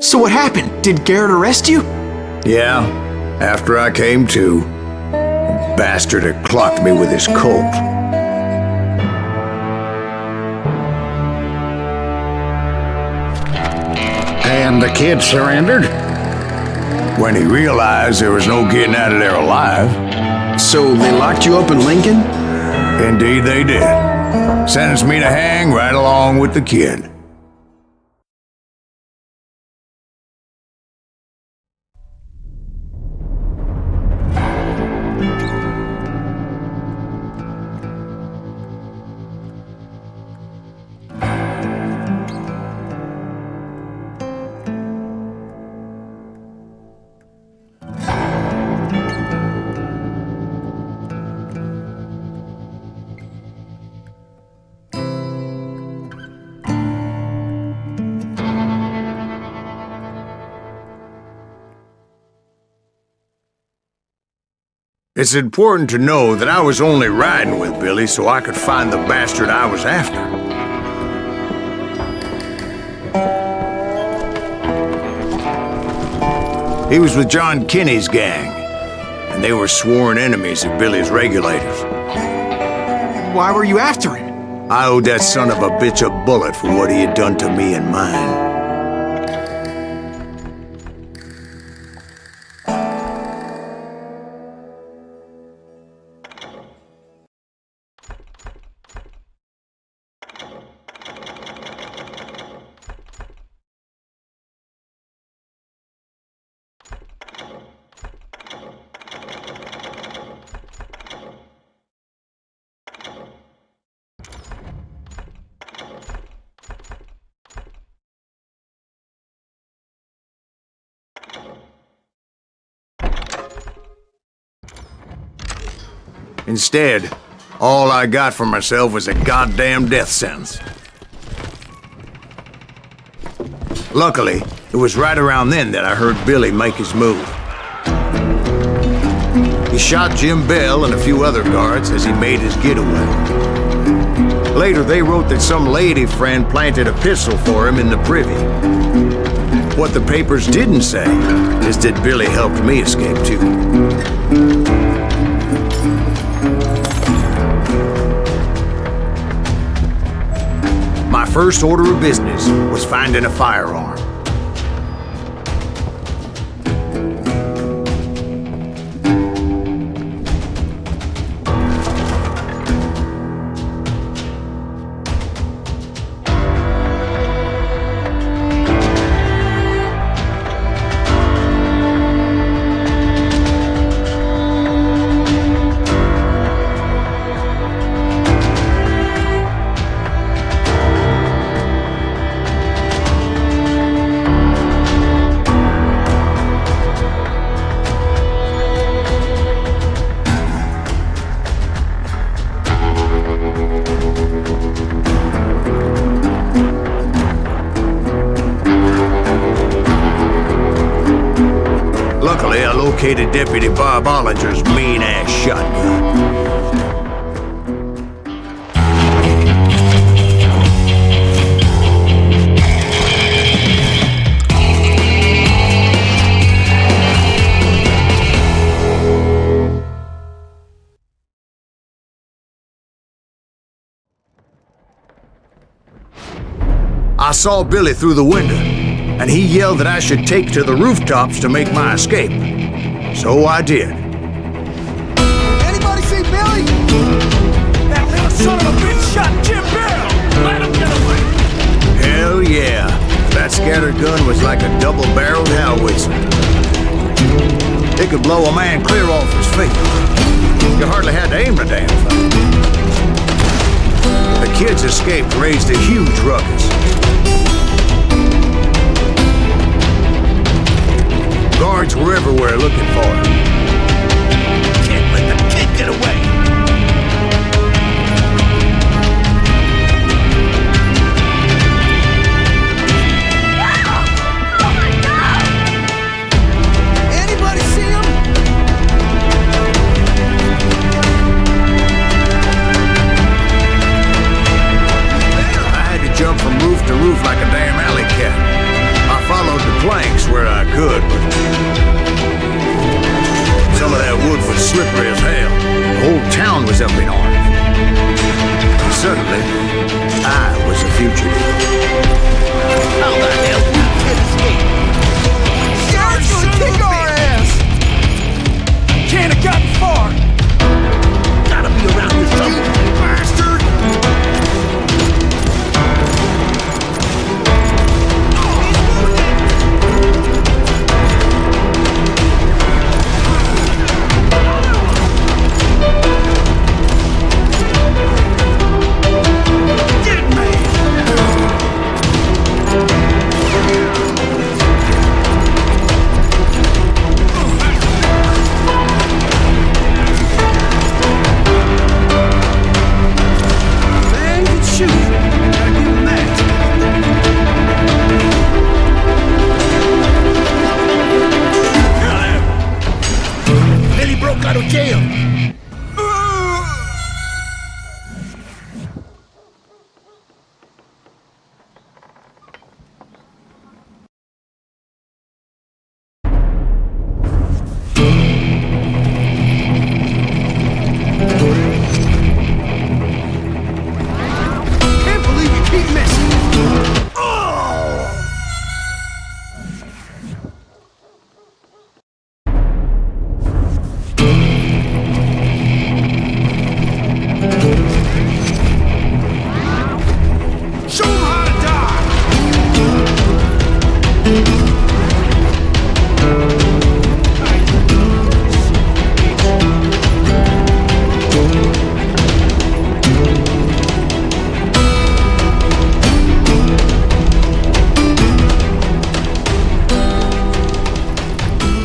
So what happened? Did Garrett arrest you? Yeah, after I came to, the bastard had clocked me with his Colt. And the kid surrendered? When he realized there was no getting out of there alive. So they locked you up in Lincoln? Indeed they did. Sentenced me to hang right along with the kid. It's important to know that I was only riding with Billy so I could find the bastard I was after. He was with John Kinney's gang, and they were sworn enemies of Billy's regulators. Why were you after him? I owed that son of a bitch a bullet for what he had done to me and mine. Instead, all I got for myself was a goddamn death sentence. Luckily, it was right around then that I heard Billy make his move. He shot Jim Bell and a few other guards as he made his getaway. Later, they wrote that some lady friend planted a pistol for him in the privy. What the papers didn't say is that Billy helped me escape too. My first order of business was finding a firearm. Luckily, I located Deputy Bob Ollinger's mean-ass shotgun. I saw Billy through the window, and he yelled that I should take to the rooftops to make my escape. So I did. Anybody see Billy? That little son of a bitch shot Jim Bell! Let him get away! Hell yeah. That scatter gun was like a double-barreled howitzer. It could blow a man clear off his feet. You hardly had to aim the damn thing. The kids' escape raised a huge ruckus. Guards were everywhere looking for him. Can't let the kid get away! Oh my God! Anybody see him? I had to jump from roof to roof like a damn alley cat. I followed the plane Man, good shooting. Gotta give him that. Billy broke out of jail. Can't believe you keep missing. Show him how to die.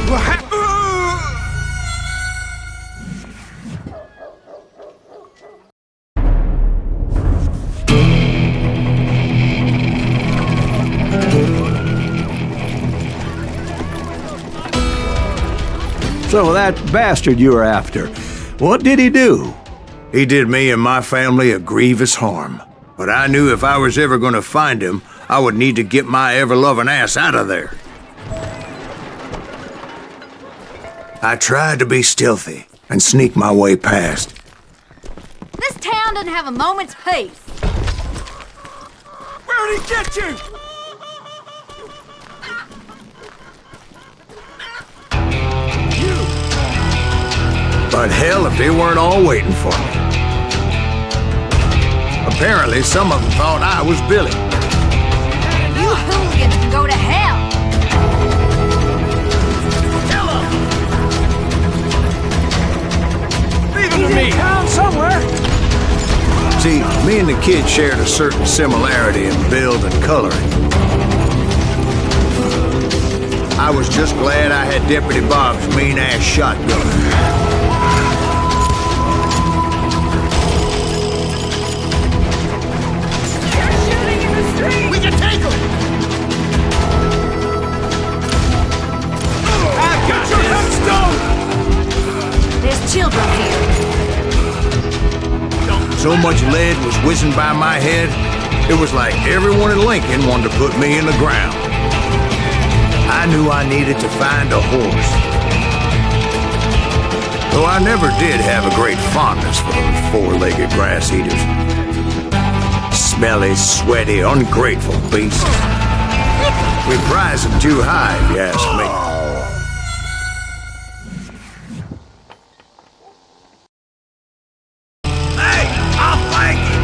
What happened? So that bastard you were after, what did he do? He did me and my family a grievous harm. But I knew if I was ever gonna find him, I would need to get my ever-loving ass out of there. I tried to be stealthy and sneak my way past. This town doesn't have a moment's peace. Where'd he get you? But hell if they weren't all waiting for me. Apparently, some of them thought I was Billy. You hooligans can go to hell. Leave him to me. Town somewhere. See, me and the kid shared a certain similarity in build and coloring. I was just glad I had Deputy Bob's mean-ass shotgun. We can take him. I've got your headstone. There's children here. So much lead was whizzing by my head, it was like everyone in Lincoln wanted to put me in the ground. I knew I needed to find a horse. Though I never did have a great fondness for those four-legged grass eaters. Smelly, sweaty, ungrateful beasts. We prize them too high, if you ask me. Hey, I'll flank you!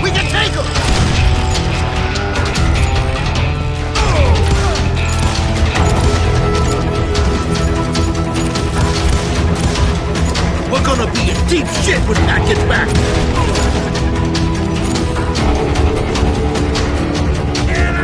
We can take them! We're gonna be in deep shit when Pat gets back! Get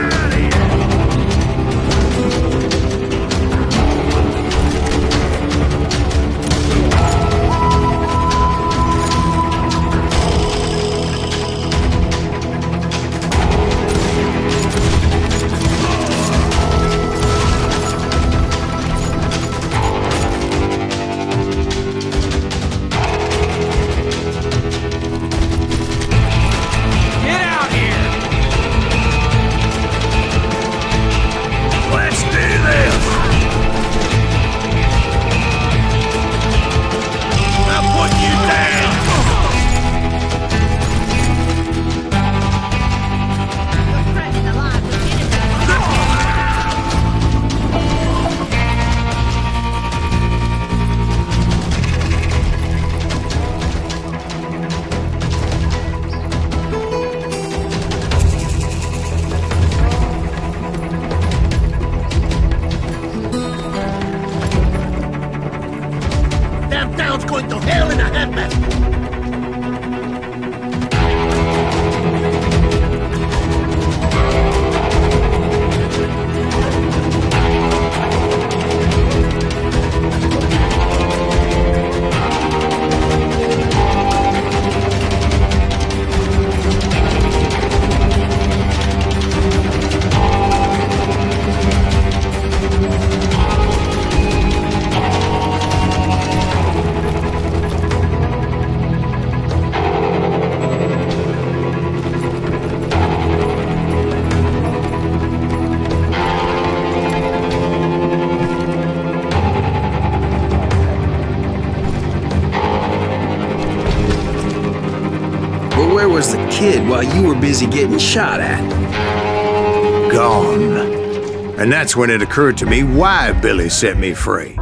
kid while you were busy getting shot at. Gone. And that's when it occurred to me why Billy set me free.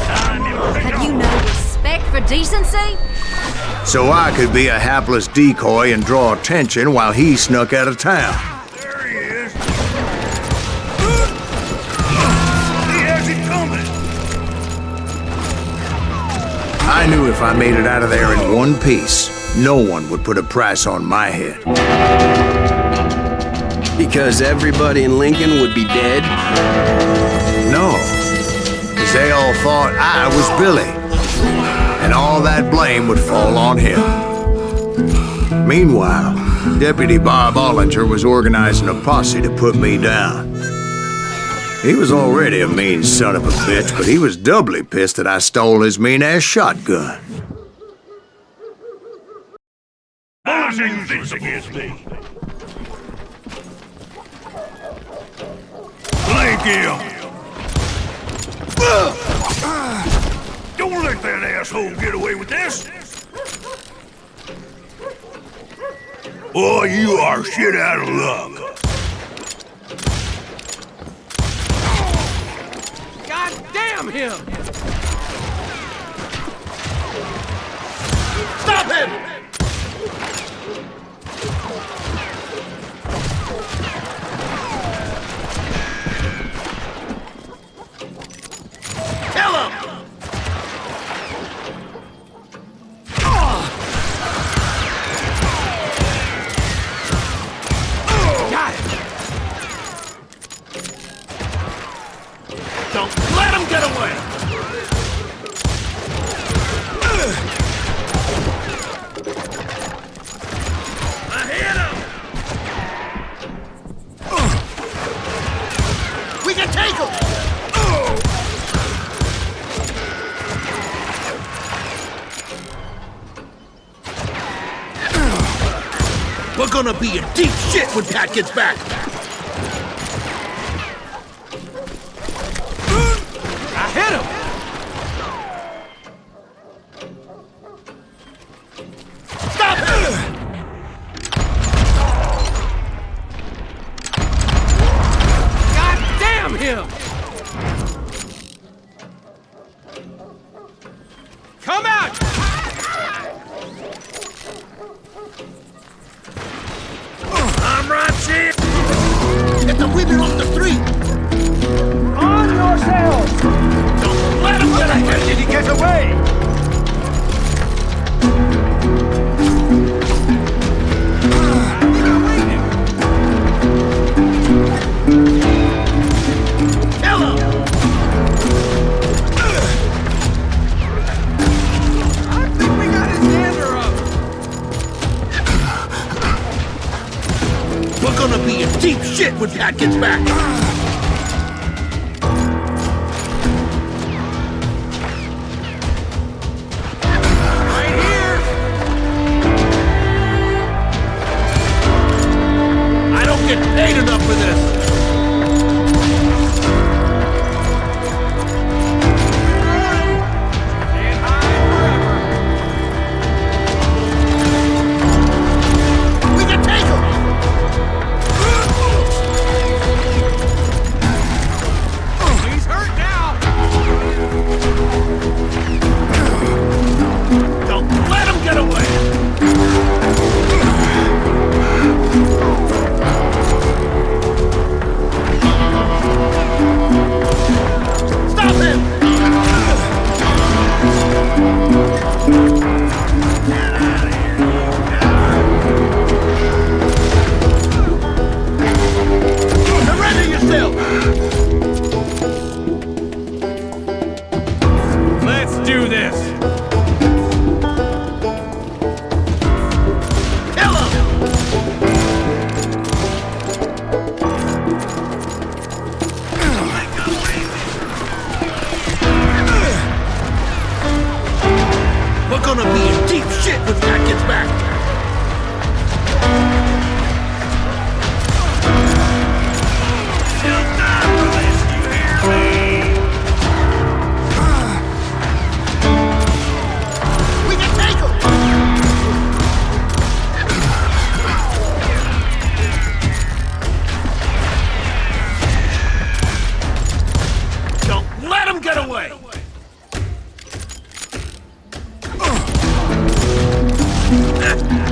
Have you no respect for decency? So I could be a hapless decoy and draw attention while he snuck out of town. There he is. He has it coming. I knew if I made it out of there in one piece, no one would put a price on my head. Because everybody in Lincoln would be dead? No, because they all thought I was Billy, and all that blame would fall on him. Meanwhile, Deputy Bob Ollinger was organizing a posse to put me down. He was already a mean son of a bitch, but he was doubly pissed that I stole his mean-ass shotgun. I knew this against me. Blank him. Don't let that asshole get away with this. Boy, you are shit out of luck. God damn him! Stop him! Kill him! Got it! Don't let him get away! I hit him! We can take him! We're gonna be in deep shit when Pat gets back! I hit him! Stop him! God damn him! Come out! I'm right here! Get the women off the street! On yourselves! Don't let him get away! Did he get away? Kill him! I think we got his gander up. We're gonna be in deep shit when Pat gets back! Right here! I don't get paid enough for this! Can't hide forever. We can take him!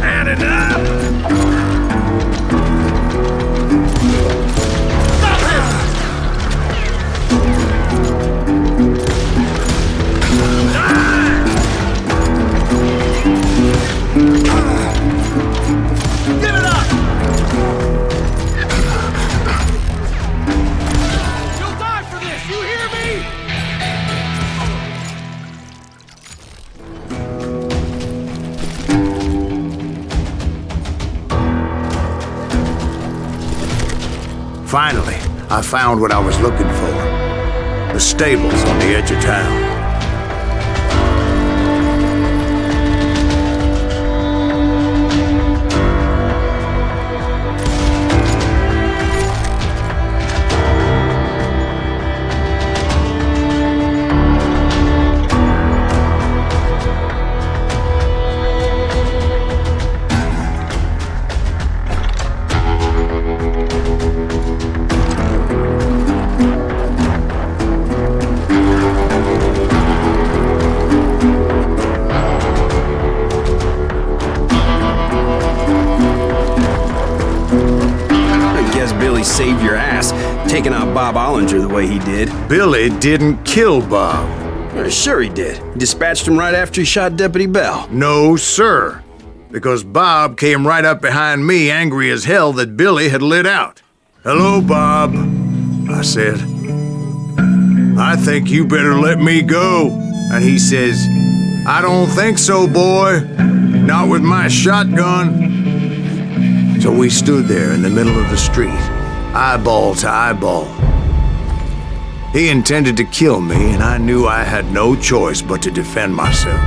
Had enough? Give it up! You'll die for this, you hear me? Finally, I found what I was looking for. The stables on the edge of town. Saved your ass, taking out Bob Ollinger the way he did. Billy didn't kill Bob. Sure he did. He dispatched him right after he shot Deputy Bell. No, sir. Because Bob came right up behind me, angry as hell that Billy had lit out. "Hello, Bob," I said. "I think you better let me go." And he says, "I don't think so, boy. Not with my shotgun." So we stood there in the middle of the street, eyeball to eyeball. He intended to kill me, and I knew I had no choice but to defend myself.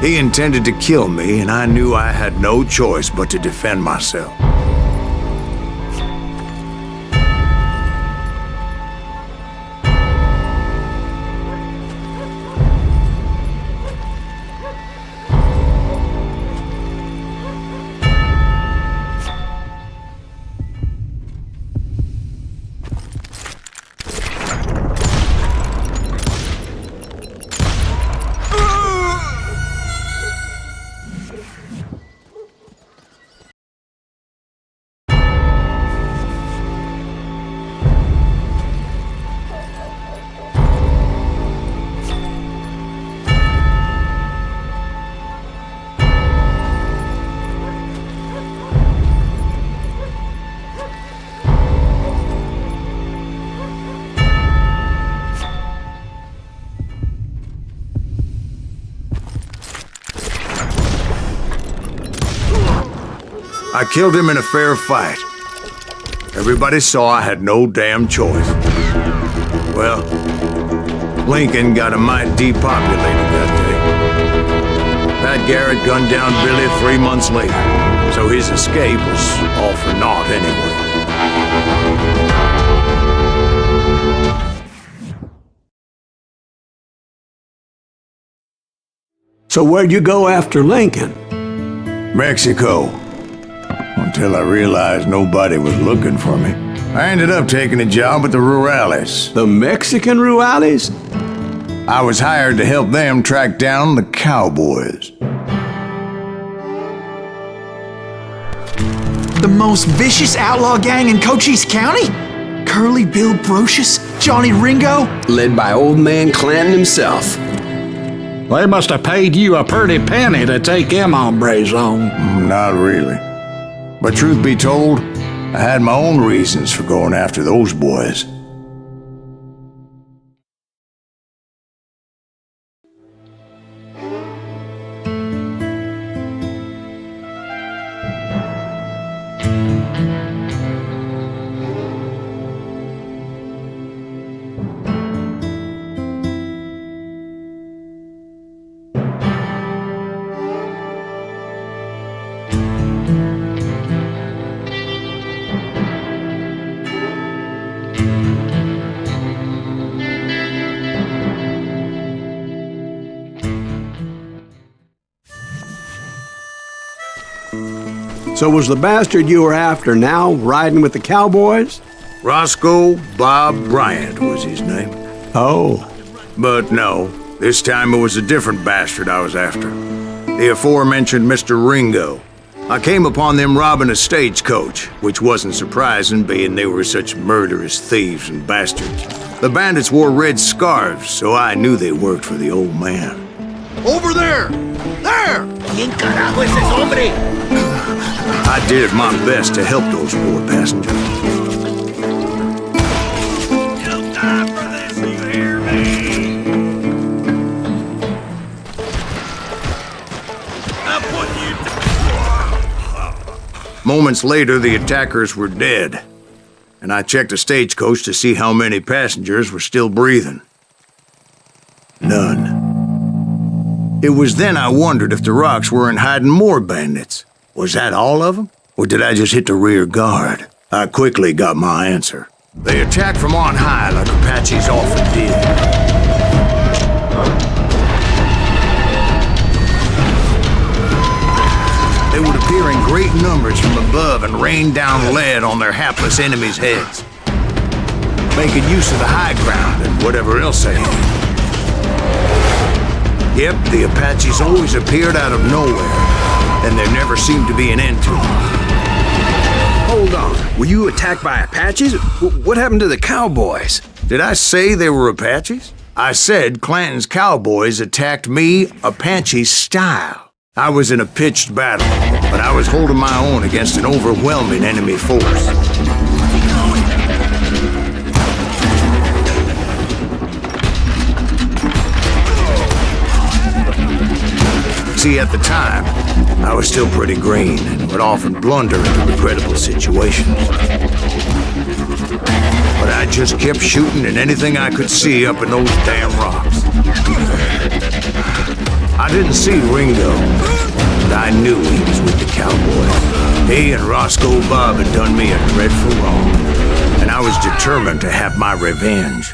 He intended to kill me, and I knew I had no choice but to defend myself. killed him in a fair fight. Everybody saw I had no damn choice. Well, Lincoln got a mite depopulated that day. Pat Garrett gunned down Billy 3 months later, so his escape was all for naught anyway. So where'd you go after Lincoln? Mexico. Until I realized nobody was looking for me. I ended up taking a job with the Rurales. The Mexican Rurales? I was hired to help them track down the cowboys. The most vicious outlaw gang in Cochise County? Curly Bill Brocious? Johnny Ringo? Led by old man Clanton himself. They must have paid you a pretty penny to take them hombres on. Not really. But truth be told, I had my own reasons for going after those boys. So was the bastard you were after now riding with the cowboys? Roscoe Bob Bryant was his name. Oh. But no, this time it was a different bastard I was after. The aforementioned Mr. Ringo. I came upon them robbing a stagecoach, which wasn't surprising, being they were such murderous thieves and bastards. The bandits wore red scarves, so I knew they worked for the old man. Over there! There! ¿Quién carajo es ese hombre? I did my best to help those poor passengers. You'll die for this, you hear me? I'm putting you Moments later, the attackers were dead, and I checked the stagecoach to see how many passengers were still breathing. None. It was then I wondered if the rocks weren't hiding more bandits. Was that all of them? Or did I just hit the rear guard? I quickly got my answer. They attacked from on high like Apaches often did. They would appear in great numbers from above and rain down lead on their hapless enemies' heads, making use of the high ground and whatever else they had. Yep, the Apaches always appeared out of nowhere, and there never seemed to be an end to them. Hold on. Were you attacked by Apaches? What happened to the cowboys? Did I say they were Apaches? I said Clanton's cowboys attacked me Apache style. I was in a pitched battle, but I was holding my own against an overwhelming enemy force. See, at the time, I was still pretty green and would often blunder into regrettable situations. But I just kept shooting at anything I could see up in those damn rocks. I didn't see Ringo, but I knew he was with the cowboys. He and Roscoe Bob had done me a dreadful wrong, and I was determined to have my revenge.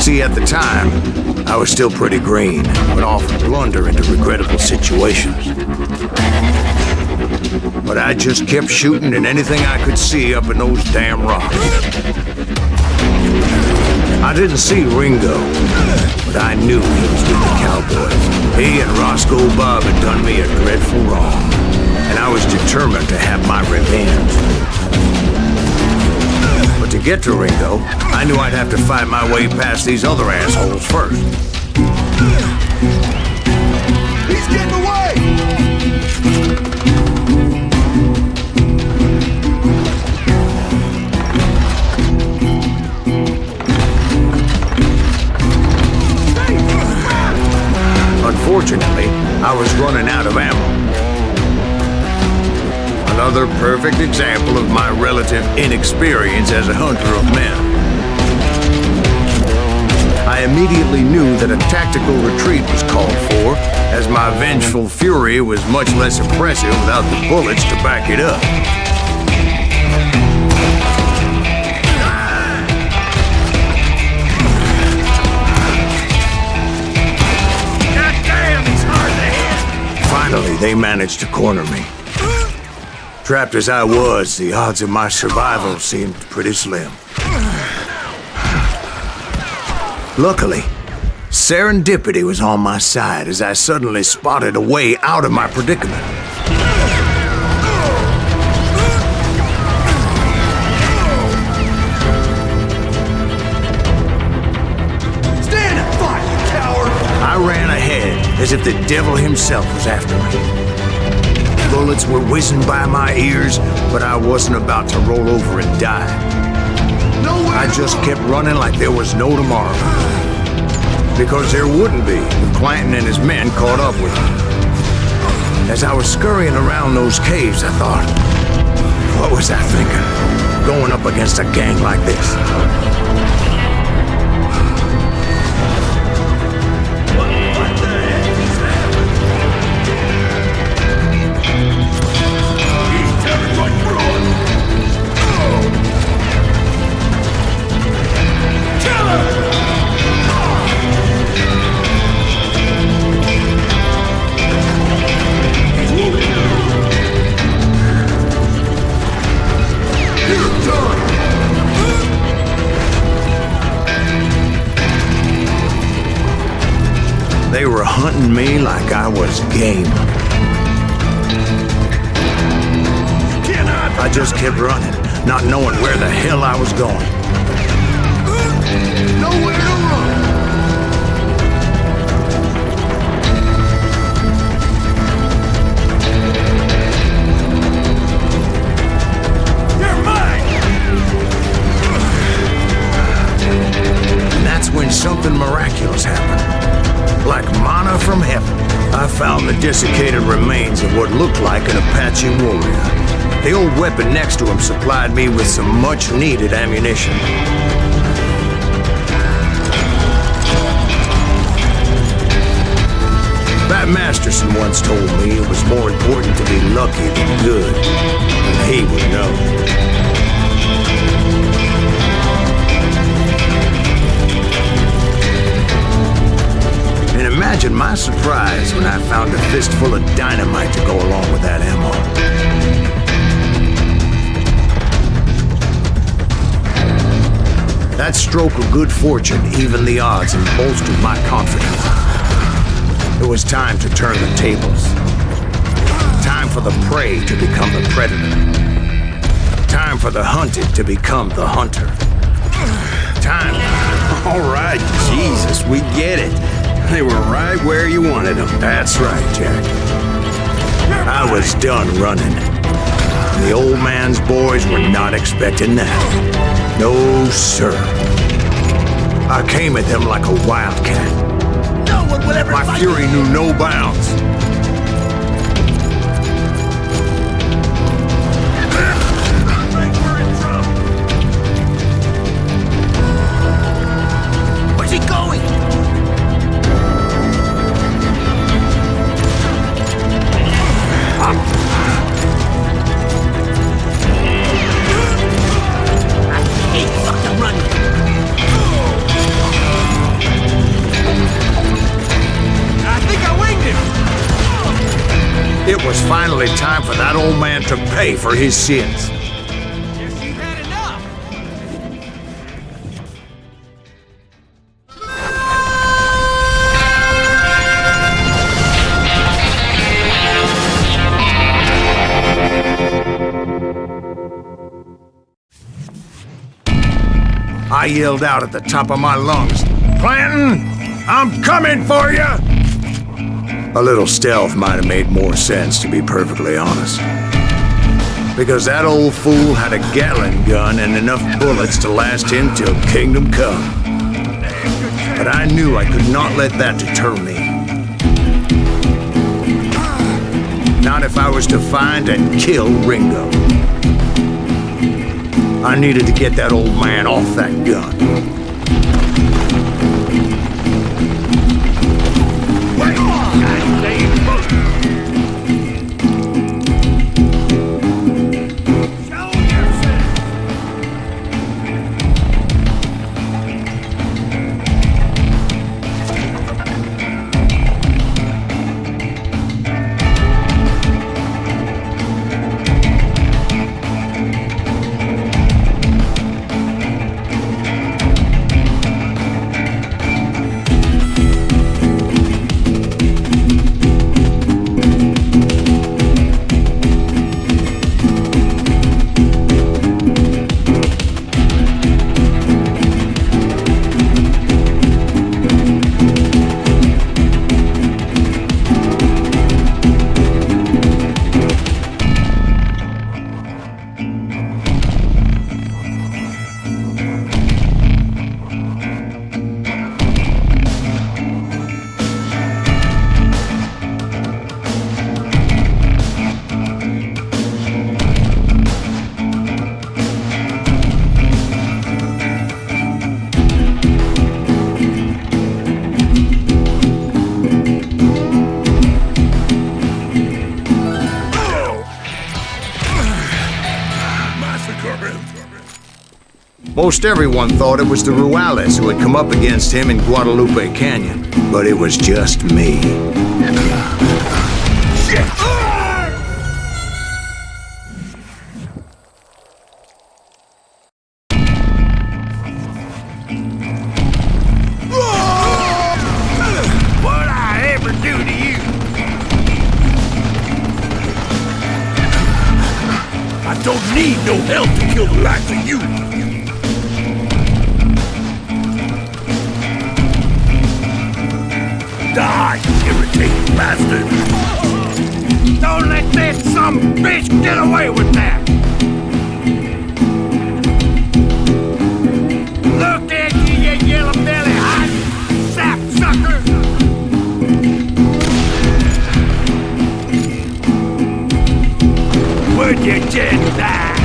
See, at the time, I was still pretty green and would often blunder into regrettable situations. But I just kept shooting at anything I could see up in those damn rocks. I didn't see Ringo, but I knew he was with the cowboys. He and Roscoe Bob had done me a dreadful wrong, and I was determined to have my revenge. But to get to Ringo, I knew I'd have to fight my way past these other assholes first. He's getting away! perfect example of my relative inexperience as a hunter of men. I immediately knew that a tactical retreat was called for, as my vengeful fury was much less impressive without the bullets to back it up. Finally, they managed to corner me. Trapped as I was, the odds of my survival seemed pretty slim. Luckily, serendipity was on my side as I suddenly spotted a way out of my predicament. Stand and fight, you coward! I ran ahead as if the devil himself was after me. Bullets were whizzing by my ears, but I wasn't about to roll over and die. I just kept running like there was no tomorrow. Because there wouldn't be if Clanton and his men caught up with me. As I was scurrying around those caves, I thought, what was I thinking? Going up against a gang like this? They were hunting me like I was game. I just kept running, not knowing where the hell I was going. Nowhere to run! You're mine! And that's when something miraculous happened. Like manna from heaven, I found the desiccated remains of what looked like an Apache warrior. The old weapon next to him supplied me with some much-needed ammunition. Bat Masterson once told me it was more important to be lucky than good, and he would know. And imagine my surprise when I found a fistful of dynamite to go along with that ammo. That stroke of good fortune evened the odds and bolstered my confidence. It was time to turn the tables. Time for the prey to become the predator. Time for the hunted to become the hunter. Time. All right, Jesus, we get it. They were right where you wanted them. That's right, Jack. I was done running. The old man's boys were not expecting that. No, sir. I came at them like a wildcat. No one will ever My fight fury knew no bounds. Where's he going? I hate fucking running. I think I winged him! It was finally time for that old man to pay for his sins. Guess you had enough! I yelled out at the top of my lungs, "Clanton, I'm coming for you!" A little stealth might have made more sense, to be perfectly honest. Because that old fool had a Gatling gun and enough bullets to last him till Kingdom Come. But I knew I could not let that deter me. Not if I was to find and kill Ringo. I needed to get that old man off that gun. Wait! Goddamn boat! Most everyone thought it was the Ruales who had come up against him in Guadalupe Canyon, but it was just me. What'd I ever do to you? I don't need no help to kill the likes of you. Die, irritating bastard! Don't let that some bitch get away with that! Look at you, you yellow belly hot sap sucker! Would you just die?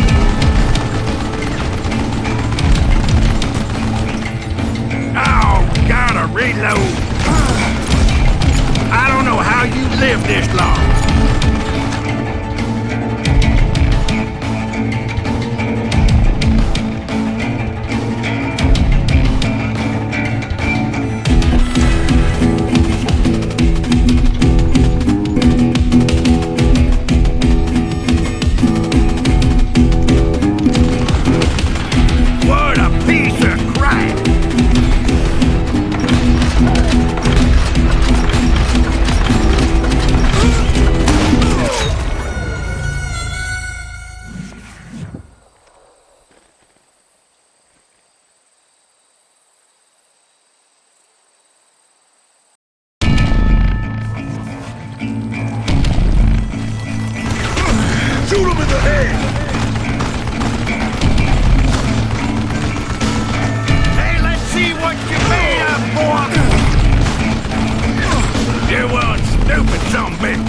Oh, gotta reload! I don't know how you live this long. What a piece of crap! Shoot him in the head! Hey, let's see what you're made of, boy! You're one stupid zombie!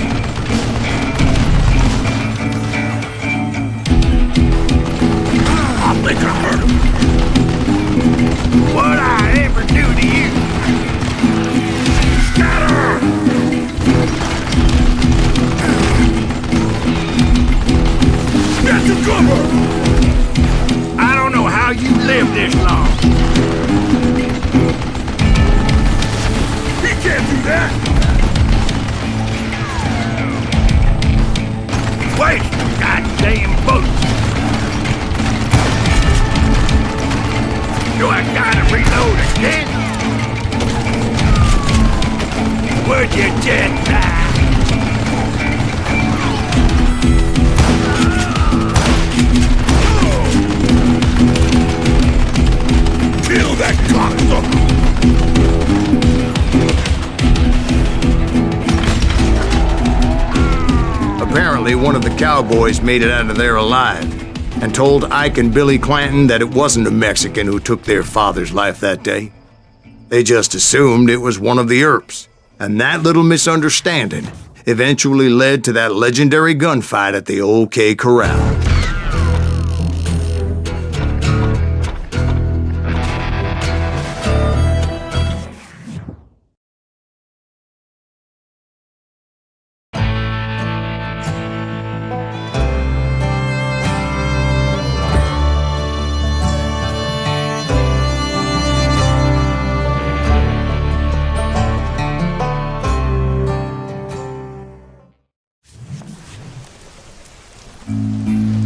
I think I hurt him. What'd I ever do to you? Scatter! Get to cover! I don't know how you live this long. He can't do that! Wait! Goddamn boat! Do I gotta reload again? Would you just die? Kill that cocksucker! Apparently, one of the cowboys made it out of there alive and told Ike and Billy Clanton that it wasn't a Mexican who took their father's life that day. They just assumed it was one of the Earps, and that little misunderstanding eventually led to that legendary gunfight at the OK Corral.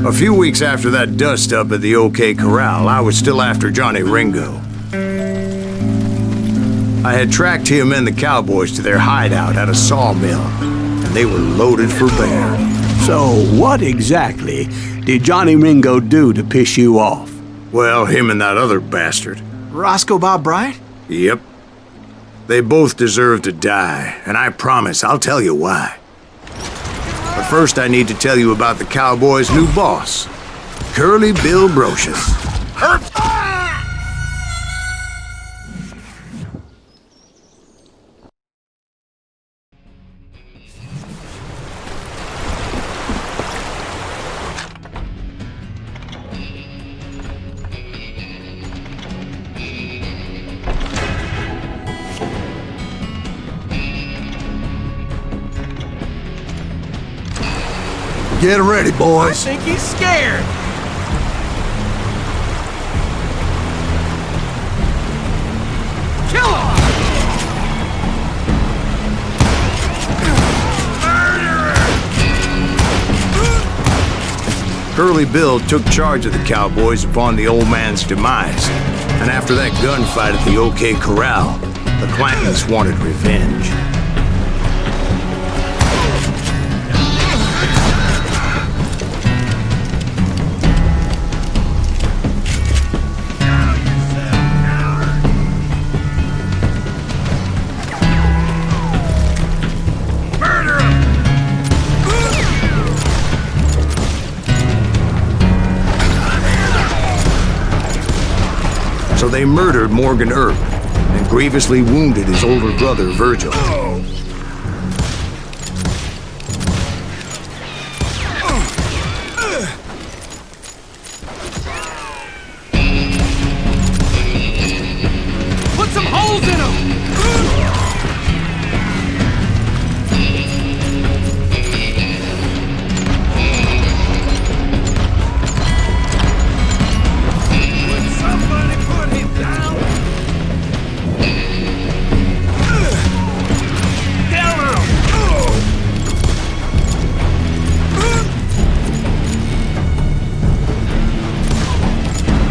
A few weeks after that dust-up at the OK Corral, I was still after Johnny Ringo. I had tracked him and the cowboys to their hideout at a sawmill, and they were loaded for bear. So, what exactly did Johnny Ringo do to piss you off? Well, him and that other bastard. Roscoe Bob Bryant? Yep. They both deserve to die, and I promise I'll tell you why. But first I need to tell you about the Cowboys' new boss, Curly Bill Brocious. Get ready, boys. I think he's scared. Kill him! Curly Bill took charge of the Cowboys upon the old man's demise, and after that gunfight at the OK Corral, the Clantons wanted revenge. So they murdered Morgan Earp and grievously wounded his older brother, Virgil. Put some holes in him!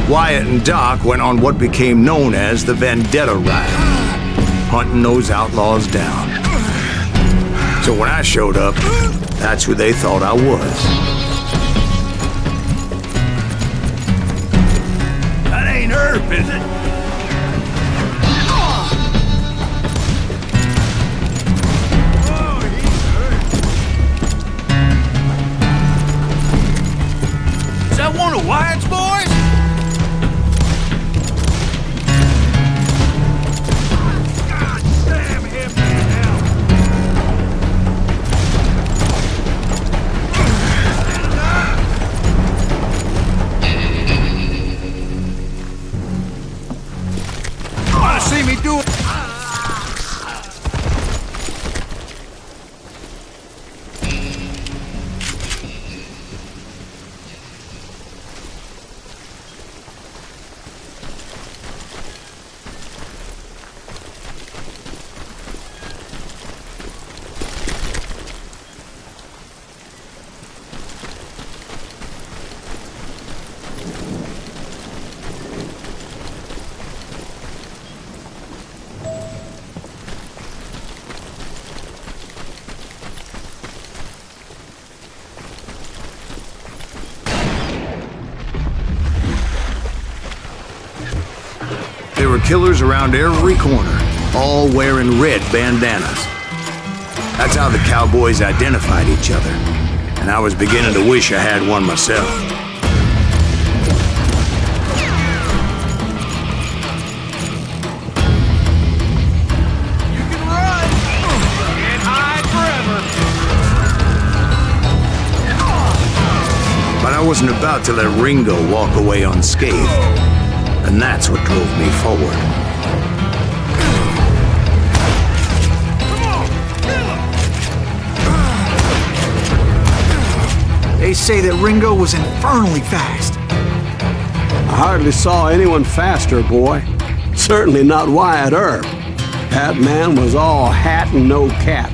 Wyatt and Doc went on what became known as the Vendetta Ride, hunting those outlaws down. So when I showed up, that's who they thought I was. That ain't Earp, is it? Oh, he's hurt. Is that one of Wyatt's boys? See me do it. There were killers around every corner, all wearing red bandanas. That's how the Cowboys identified each other, and I was beginning to wish I had one myself. You can run! Can't hide forever! wasn't about to let Ringo walk away unscathed. And that's what drove me forward. They say that Ringo was infernally fast. I hardly saw anyone faster, boy. Certainly not Wyatt Earp. That man was all hat and no cap.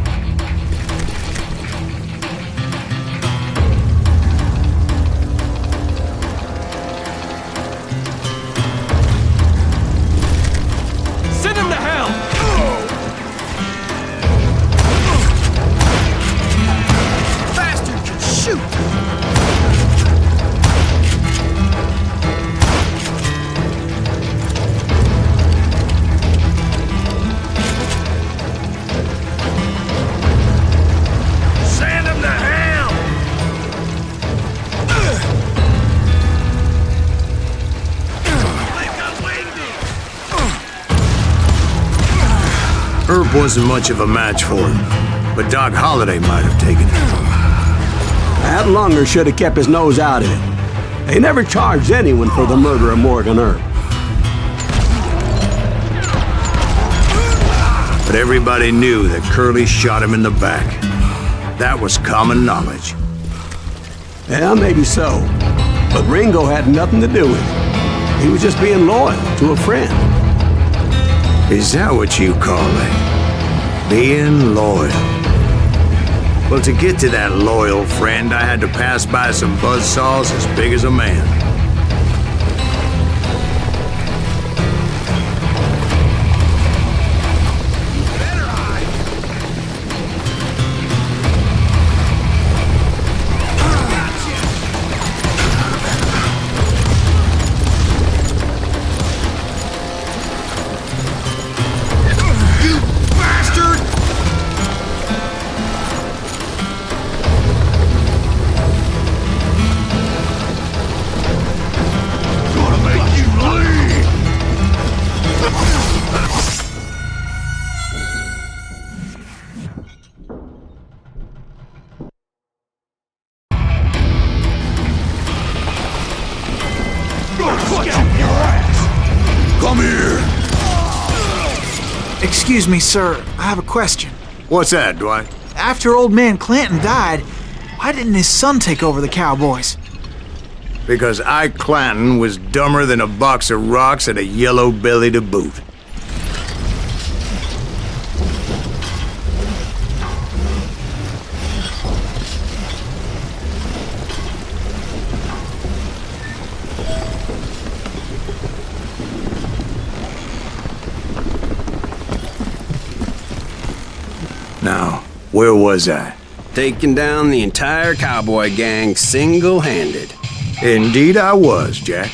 Send him to hell! Bastard can shoot! Send him to hell! They've got winged. Earp wasn't much of a match for him, but Doc Holliday might have taken it. That lunger should have kept his nose out of it. They never charged anyone for the murder of Morgan Earp. But everybody knew that Curly shot him in the back. That was common knowledge. Yeah, maybe so. But Ringo had nothing to do with it. He was just being loyal to a friend. Is that what you call it? Being loyal? Well, to get to that loyal friend, I had to pass by some buzzsaws as big as a man. Come here! Excuse me, sir. I have a question. What's that, Dwight? After old man Clanton died, why didn't his son take over the Cowboys? Because Ike Clanton was dumber than a box of rocks and a yellow belly to boot. Now, where was I? Taking down the entire cowboy gang single-handed. Indeed I was, Jack.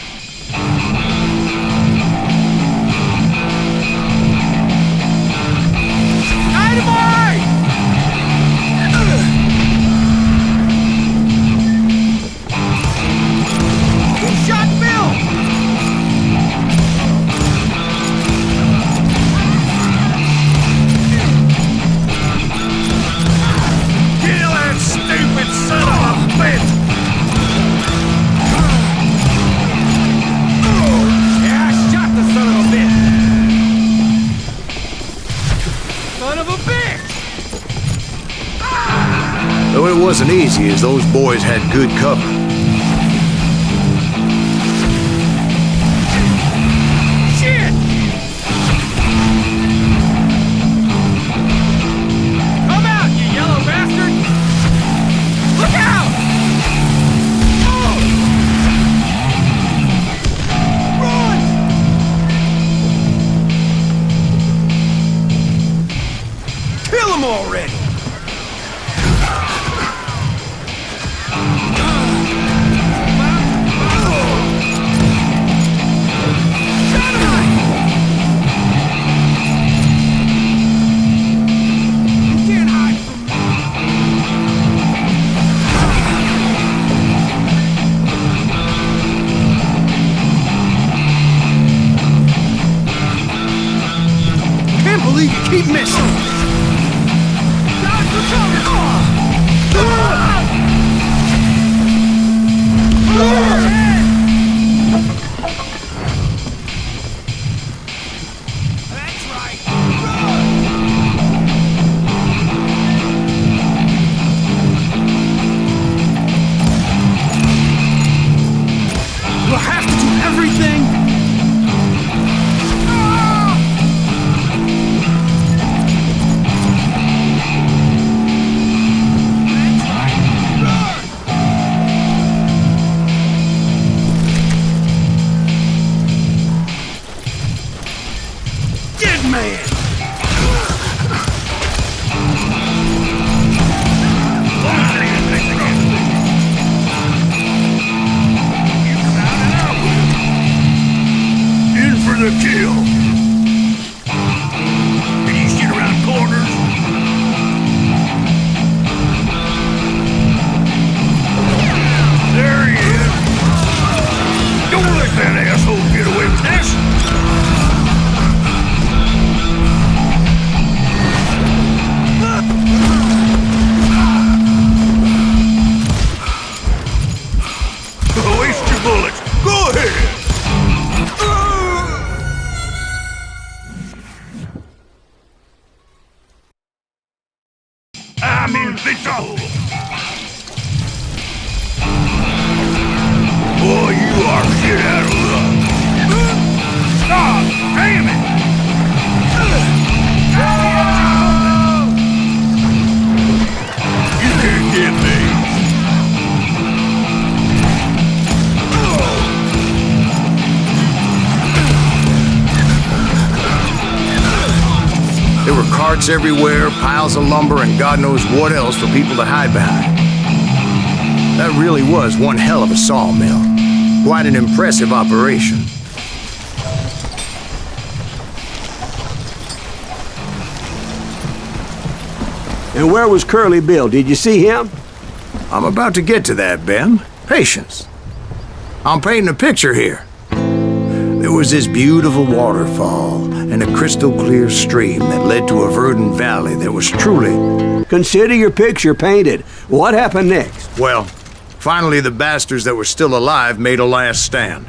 Though it wasn't easy, as those boys had good cover. Shit! Come out, you yellow bastard! Look out! Run! Kill him already! Keep missing! have to do everything? Dead man! In for the kill! Can you shoot around corners? There he is! Don't let that asshole get away with this! Waste your bullets. Go ahead. I'm invincible. Boy, you are shit out of luck. Stop! Damn it! You can't get me. There were carts everywhere, piles of lumber, and God knows what else for people to hide behind. That really was one hell of a sawmill. Quite an impressive operation. And where was Curly Bill? Did you see him? I'm about to get to that, Ben. Patience. I'm painting a picture here. There was this beautiful waterfall and a crystal clear stream that led to a verdant valley that was truly... Consider your picture painted. What happened next? Well, finally the bastards that were still alive made a last stand.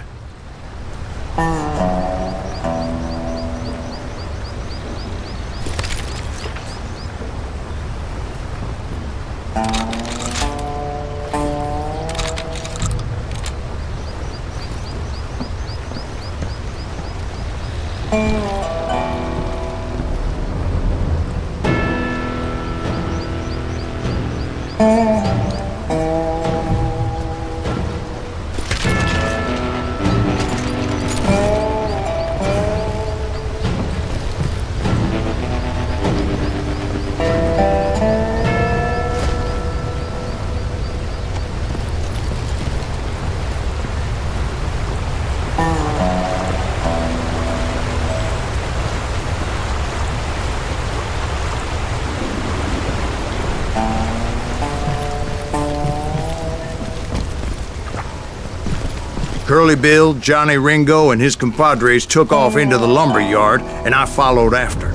Curly Bill, Johnny Ringo, and his compadres took off into the lumber yard, and I followed after.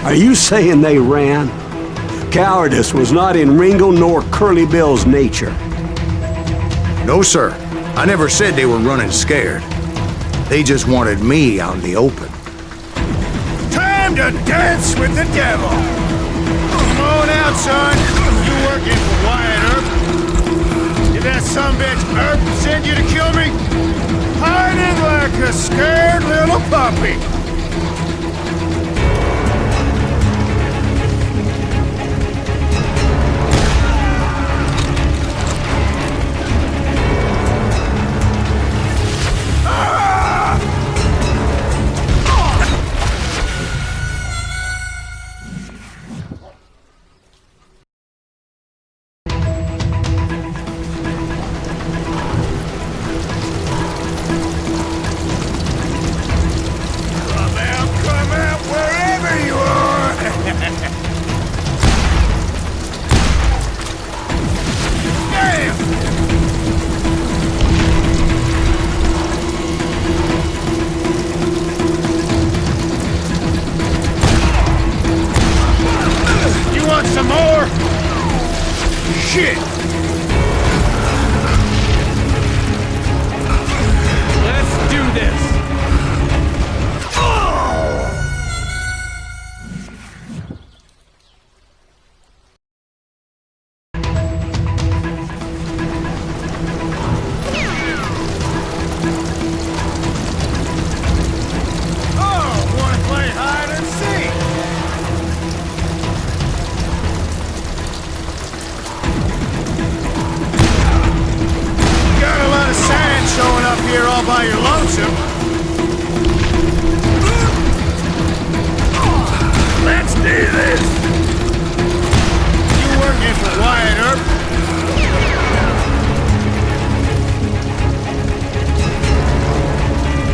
Are you saying they ran? Cowardice was not in Ringo nor Curly Bill's nature. No, sir. I never said they were running scared. They just wanted me out in the open. Time to dance with the devil. Come on out, son. You working for Wyatt Earp? Did that sumbitch Earp send you to kill me? Hiding like a scared little puppy. all by your lonesome. Let's do this! You working for Wyatt Earp?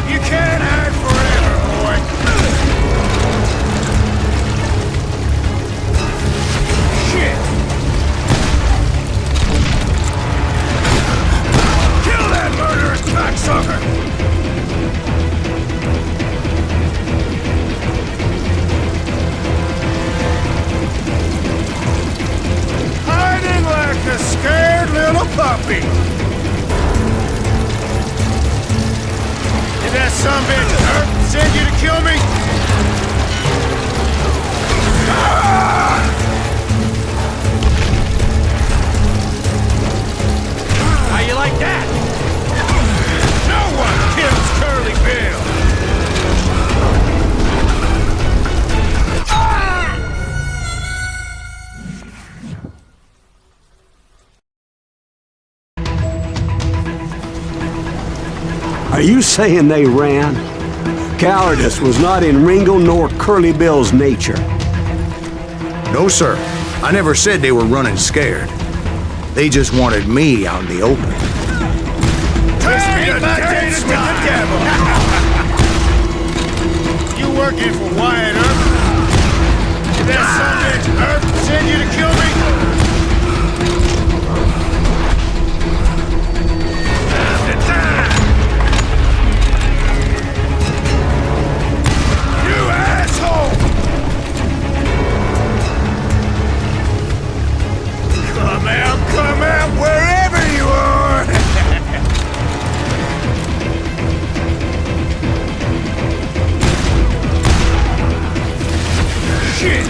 You can't hide forever, boy. Shit! Kill that murderous cocksucker! Hiding like a scared little puppy. Did that sumbitch Earp send you to kill me? How you like that? No one kills Curly Bill. Are you saying they ran? Cowardice was not in Ringo nor Curly Bill's nature. No, sir. I never said they were running scared. They just wanted me out in the open. Time to dance with the devil. You working for Wyatt Earp? Did that sumbitch Earp send you to kill me? You asshole! Come out, wherever you are! Shit!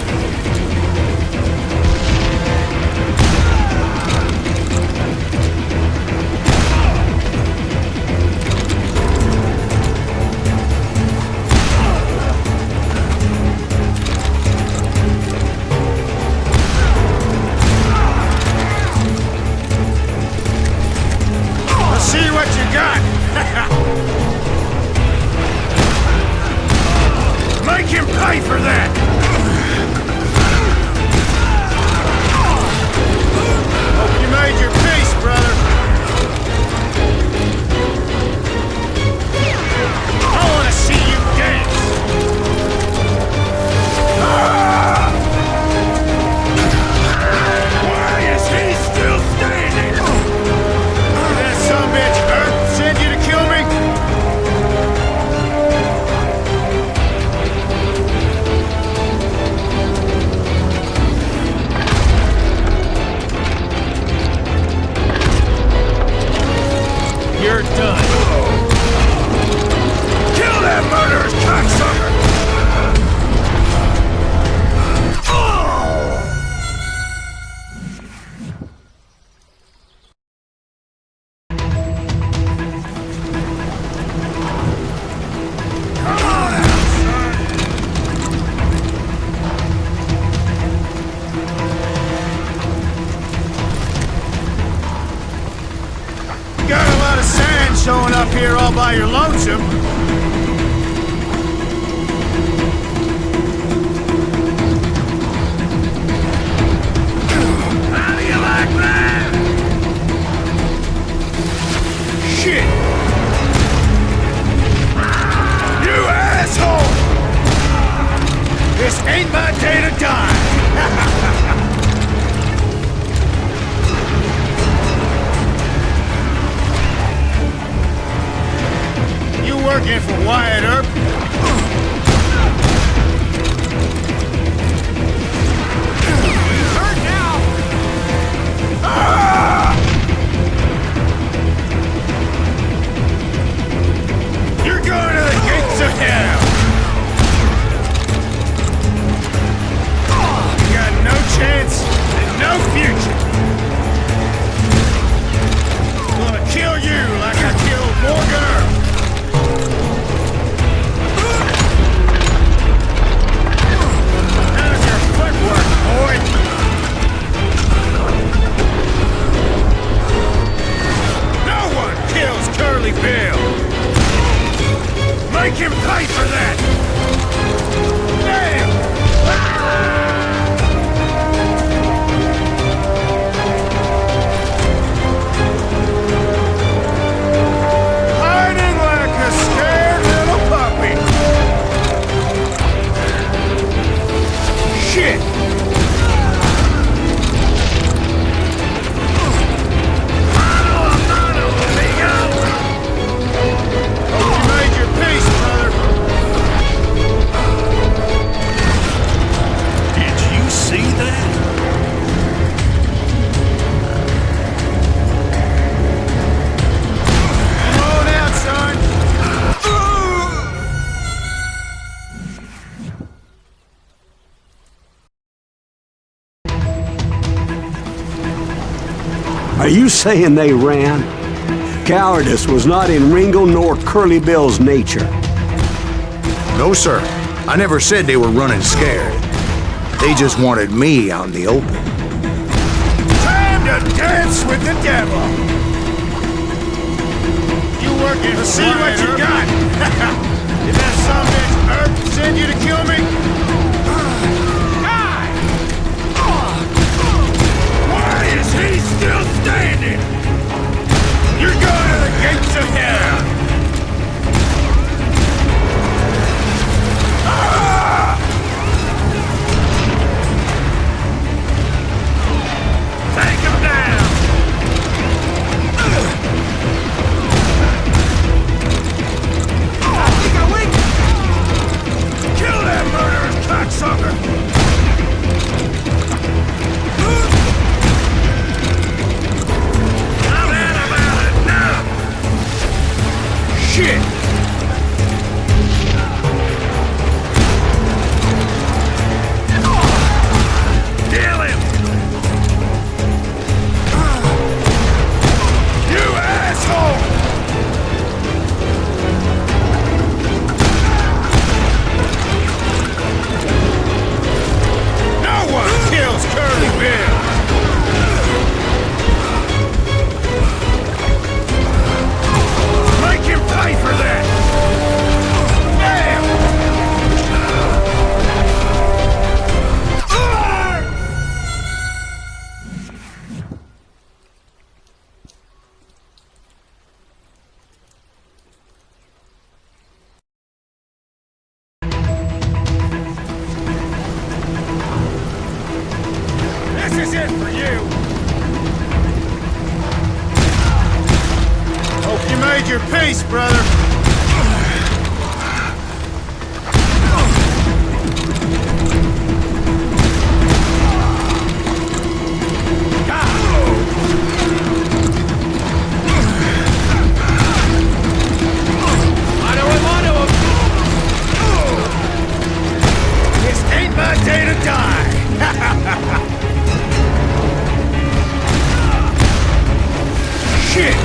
See what you got! Make him pay for that! Hope you made your peace, brother. I want to see you dance! Why is he still standing? That sumbitch Earp sent you to kill me? You're done. Kill that murderous cocksucker! Come on out, son! You got a lot of sand showing up here all by your lonesome. How do you like that? Shit! You asshole! This ain't my day to die! You working for Wyatt Earp? Hurt now! You're going to the gates of hell! You got no chance and no future! I'm gonna kill you like I killed Morgan Earp! Make him pay for that! Damn! Hiding like a scared little puppy! Shit! Hope you made your peace, brother. Did you see that? Come on out, son. Are you saying they ran? Cowardice was not in Ringo nor Curly Bill's nature. No, sir. I never said they were running scared. They just wanted me out in the open. Time to dance with the devil. You working to see what you got. Did that some bitch Earp send you to kill me? Why is he still standing? You're going to the gates of hell! Ah! Take him down! Kill that murderous cocksucker! Shit! Kill him! You asshole! No one kills Curly Bill! Make him pay for that! Damn! This is it for you! Hope you made your peace, brother. This ain't my day to die. Shit!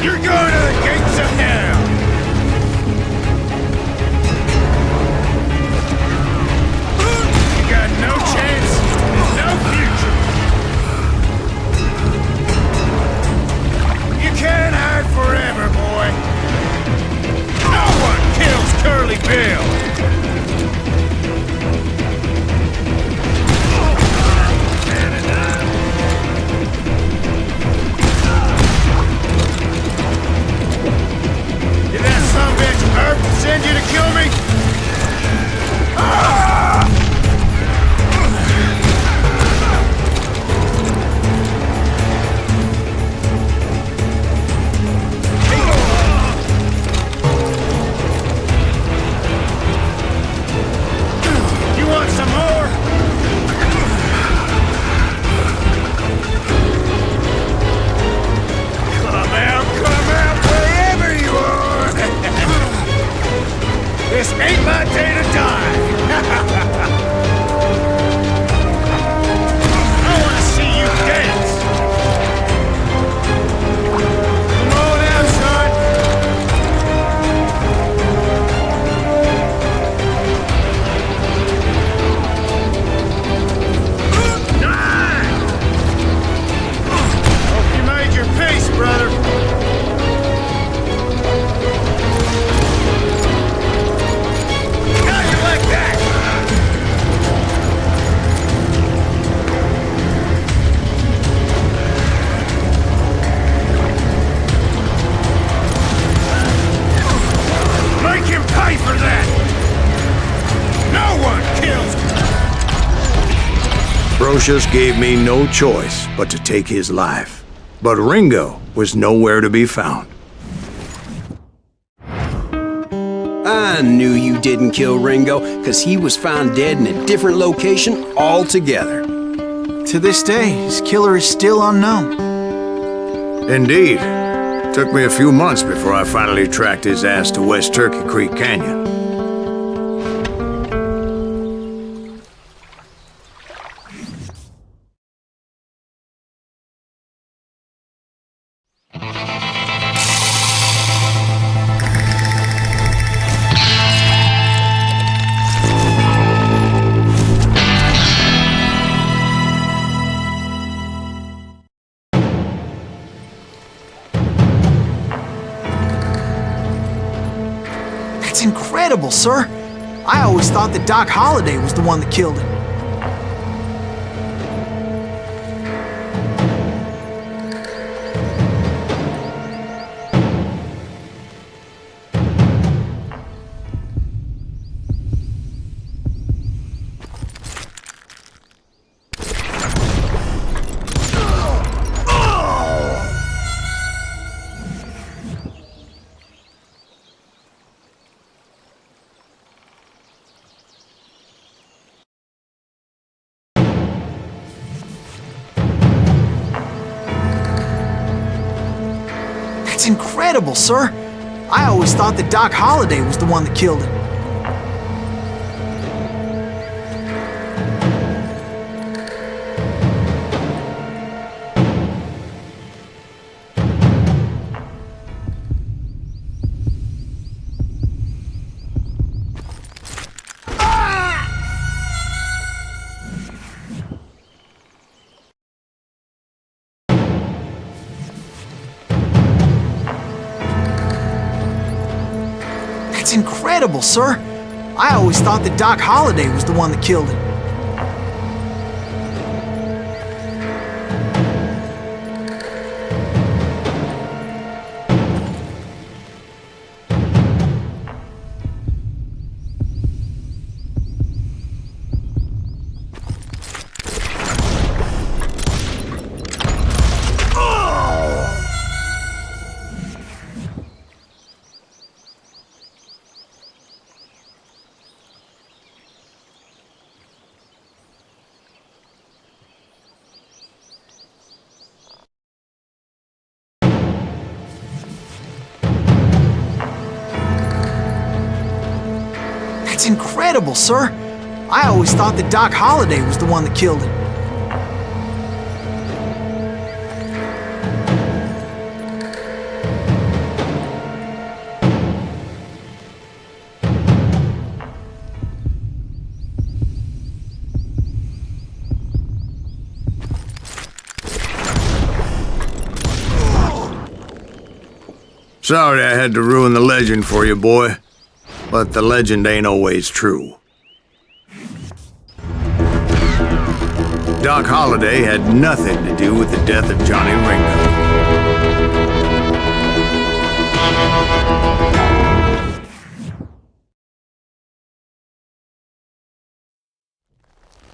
You're going to the gates of hell! You got no chance, no future. You can't hide forever, boy. No one kills Curly Bill! Did that sumbitch Earp send you to kill me? You want some more? Come out, wherever you are! This ain't my day to die! I wanna see you dance! Come on out, son! Nice! Hope you made your peace, brother. How you like that? Make him pay for that! No one kills Brocious gave me no choice but to take his life. But Ringo was nowhere to be found. I knew you didn't kill Ringo, because he was found dead in a different location altogether. To this day, his killer is still unknown. Indeed. Took me a few months before I finally tracked his ass to West Turkey Creek Canyon. That's incredible, sir. I always thought that Doc Holliday was the one that killed him. That's incredible, sir. I always thought that Doc Holliday was the one that killed him. That's incredible, sir. I always thought that Doc Holliday was the one that killed him. That's incredible, sir. I always thought that Doc Holliday was the one that killed him. Sorry I had to ruin the legend for you, boy. But the legend ain't always true. Doc Holliday had nothing to do with the death of Johnny Ringo.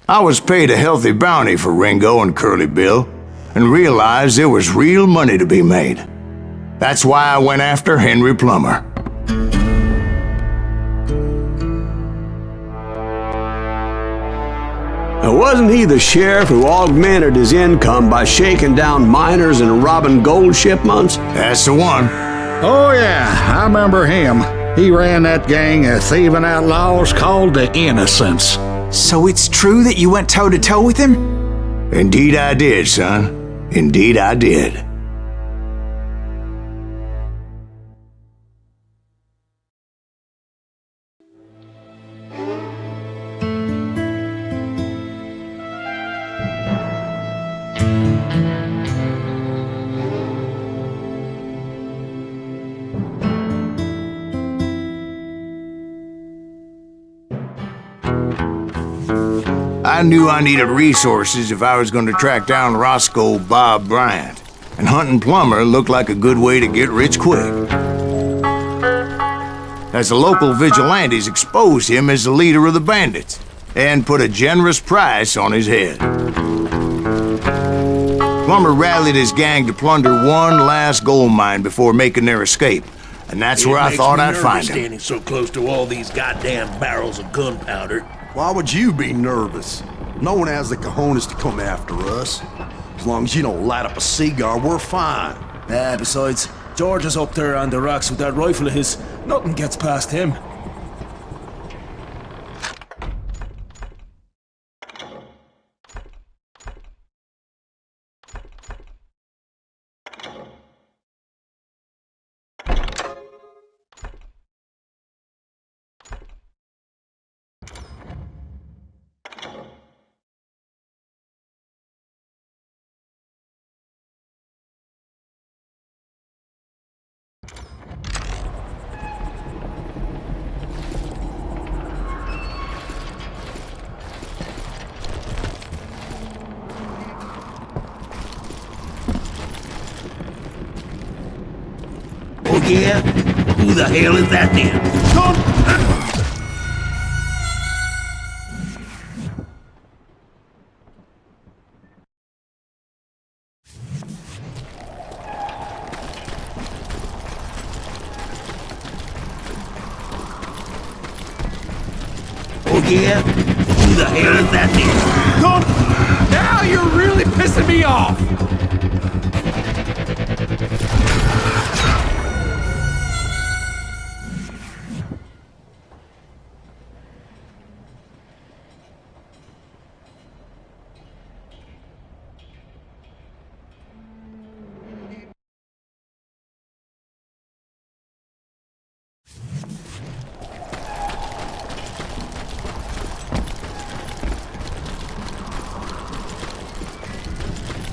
I was paid a healthy bounty for Ringo and Curly Bill, and realized there was real money to be made. That's why I went after Henry Plummer. Wasn't he the sheriff who augmented his income by shaking down miners and robbing gold shipments? That's the one. Oh, yeah, I remember him. He ran that gang of thieving outlaws called the Innocents. So it's true that you went toe-to-toe with him? Indeed I did, son. Indeed I did. I knew I needed resources if I was going to track down Roscoe Bob Bryant, and hunting Plummer looked like a good way to get rich quick. As the local vigilantes exposed him as the leader of the bandits, and put a generous price on his head. Plummer rallied his gang to plunder one last gold mine before making their escape, and that's where I thought I'd find him. Standing so close to all these goddamn barrels of gunpowder. Why would you be nervous? No one has the cojones to come after us. As long as you don't light up a cigar, we're fine. Besides, George is up there on the rocks with that rifle of his. Nothing gets past him. Oh yeah? Who the hell is that then? Oh yeah? Who the hell is that then? Now you're really pissing me off!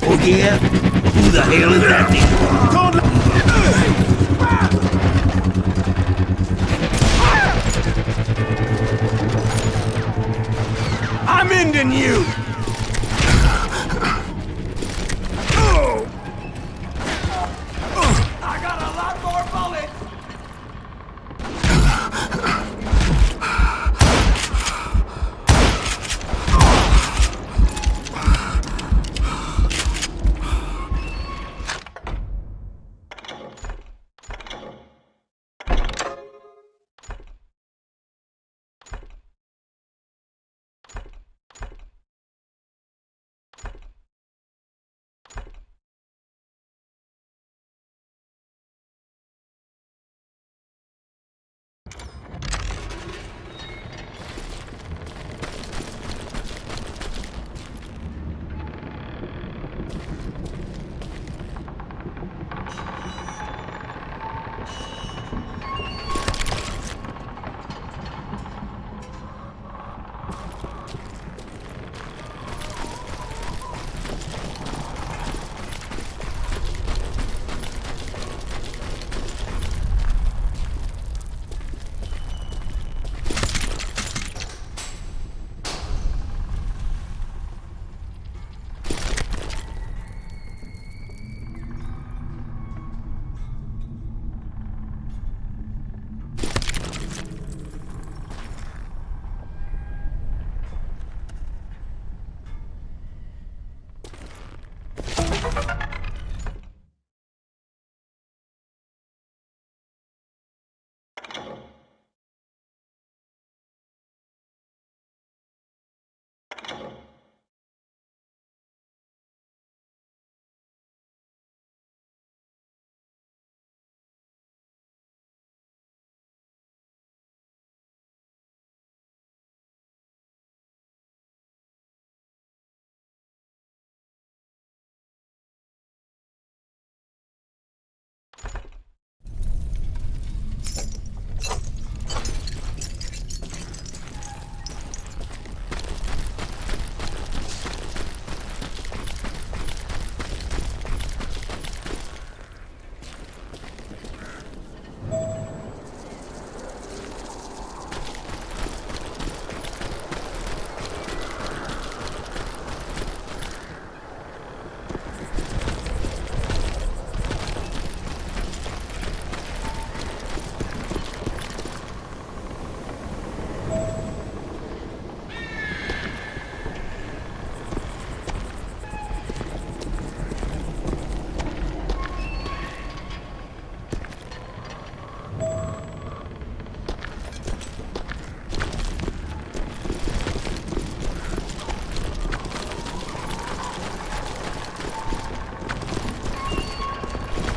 Oh yeah? Who the hell is that then? I'm ending you! I got a lot more bullets!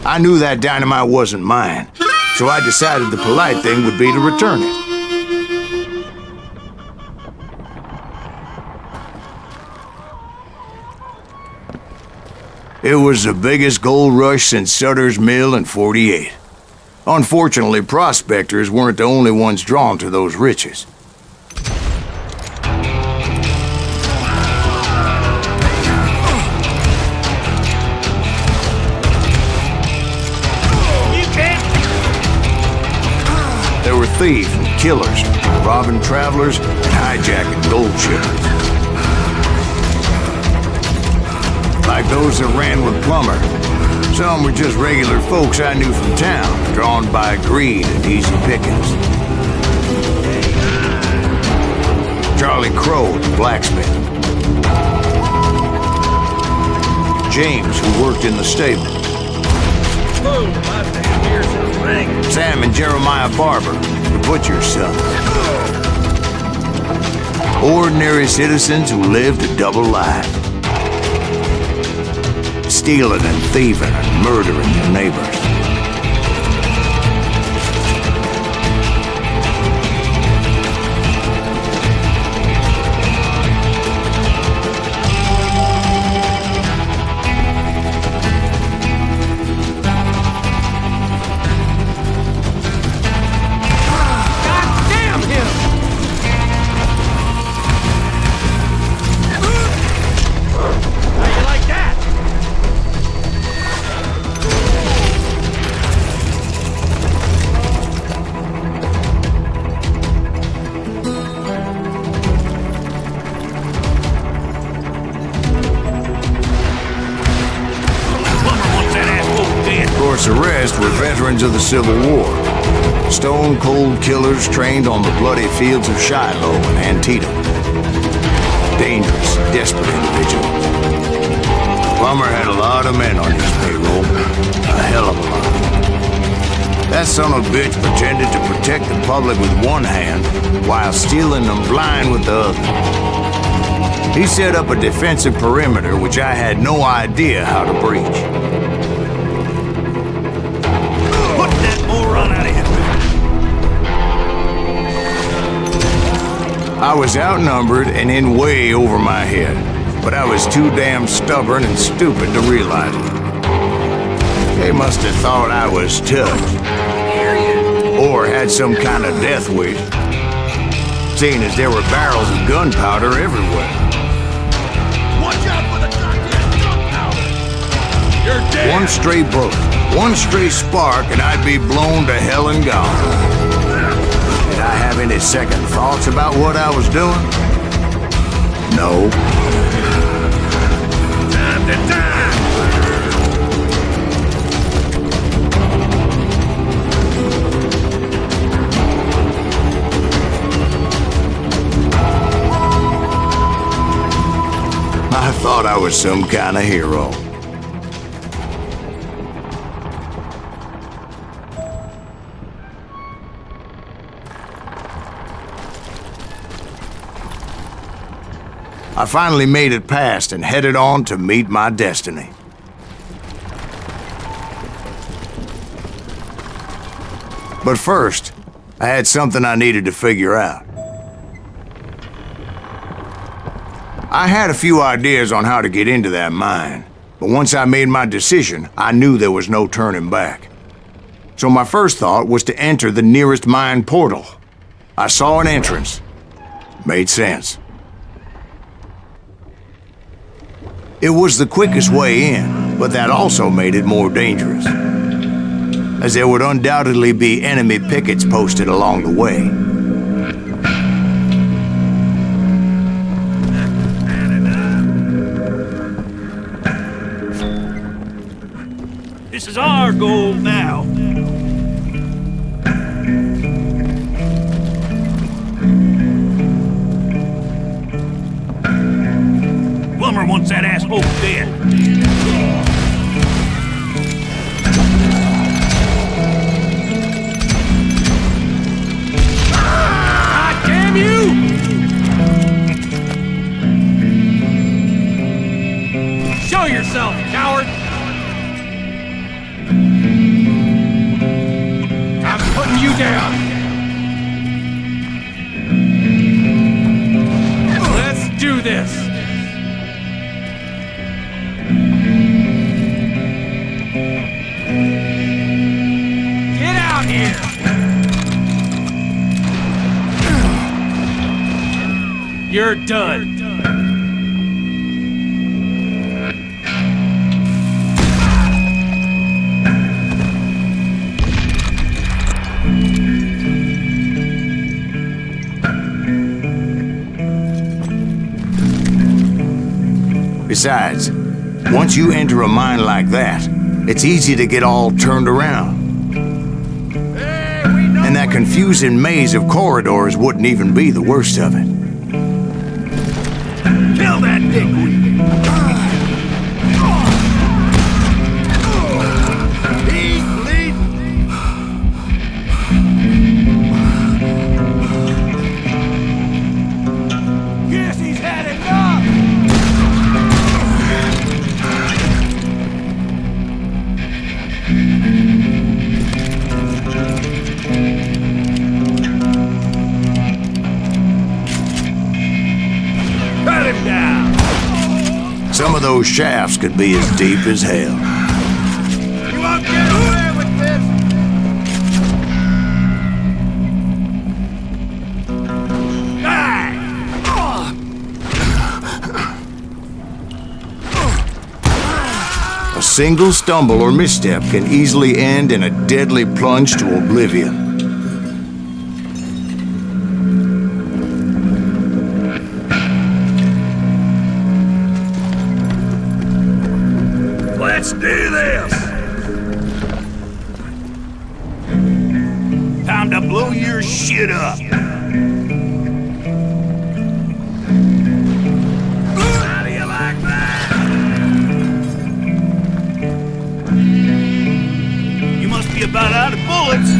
I knew that dynamite wasn't mine, so I decided the polite thing would be to return it. It was the biggest gold rush since Sutter's Mill in '48. Unfortunately, prospectors weren't the only ones drawn to those riches. There were thieves and killers, robbing travelers and hijacking gold shipments. Like those that ran with Plummer. Some were just regular folks I knew from town, drawn by greed and easy pickings. Charlie Crow, the blacksmith. James, who worked in the stable. Sam and Jeremiah Barber, the butcher's son. Ordinary citizens who lived a double life. Stealing and thieving and murdering their neighbors. The rest were veterans of the Civil War. Stone-cold killers trained on the bloody fields of Shiloh and Antietam. Dangerous, desperate individuals. Plummer had a lot of men on his payroll. A hell of a lot. That son of a bitch pretended to protect the public with one hand while stealing them blind with the other. He set up a defensive perimeter which I had no idea how to breach. I was outnumbered and in way over my head, but I was too damn stubborn and stupid to realize it. They must have thought I was tough, or had some kind of death wish, seeing as there were barrels of gunpowder everywhere. Watch out for the goddamn gunpowder! You're dead! One stray bullet, one stray spark, and I'd be blown to hell and gone. Did I have any second thoughts about what I was doing? No. Time to die! I thought I was some kind of hero. I finally made it past and headed on to meet my destiny. But first, I had something I needed to figure out. I had a few ideas on how to get into that mine, but once I made my decision, I knew there was no turning back. So my first thought was to enter the nearest mine portal. I saw an entrance. Made sense. It was the quickest way in, but that also made it more dangerous, as there would undoubtedly be enemy pickets posted along the way. This is our gold now. Plummer wants that ass oak dead. Ah, damn you! Show yourself, coward! down! Let's do this! Get out here! You're done. Besides, once you enter a mine like that, it's easy to get all turned around. And that confusing maze of corridors wouldn't even be the worst of it. Kill that dickweed! He's bleeding! Guess he's had enough! Cut him down! Some of those shafts could be as deep as hell. You won't get away with this! Die! A single stumble or misstep can easily end in a deadly plunge to oblivion. Let's do this! Time to blow your shit up! How do you like that? You must be about out of bullets!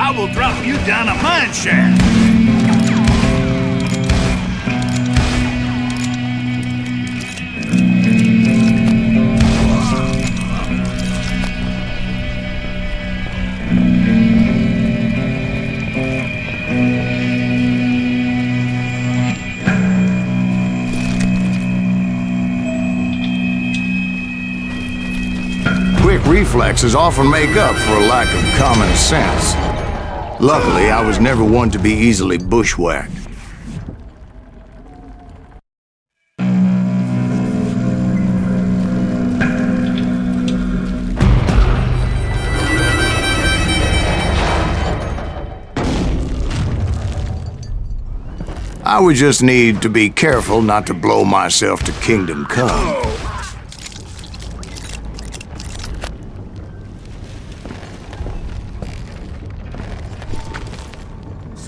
I will drop you down a mine shaft. Quick reflexes often make up for a lack of common sense. Luckily, I was never one to be easily bushwhacked. I would just need to be careful not to blow myself to Kingdom Come.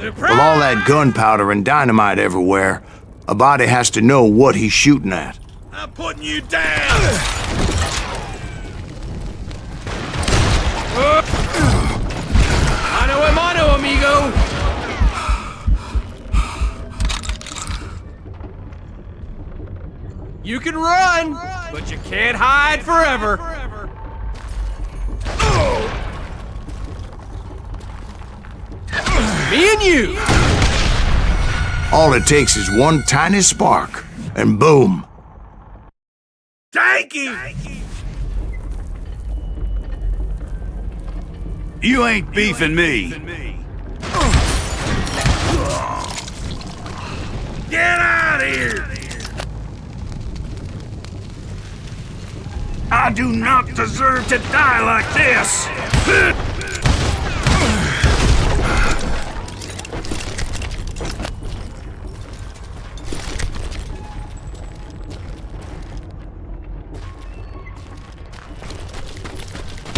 With all that gunpowder and dynamite everywhere, a body has to know what he's shooting at. I'm putting you down! Mano a mano, amigo! You can run, but you can't hide forever. Me and you! All it takes is one tiny spark, and boom. Thank you! You ain't beefing me. Get out of here! I do not deserve to die like this!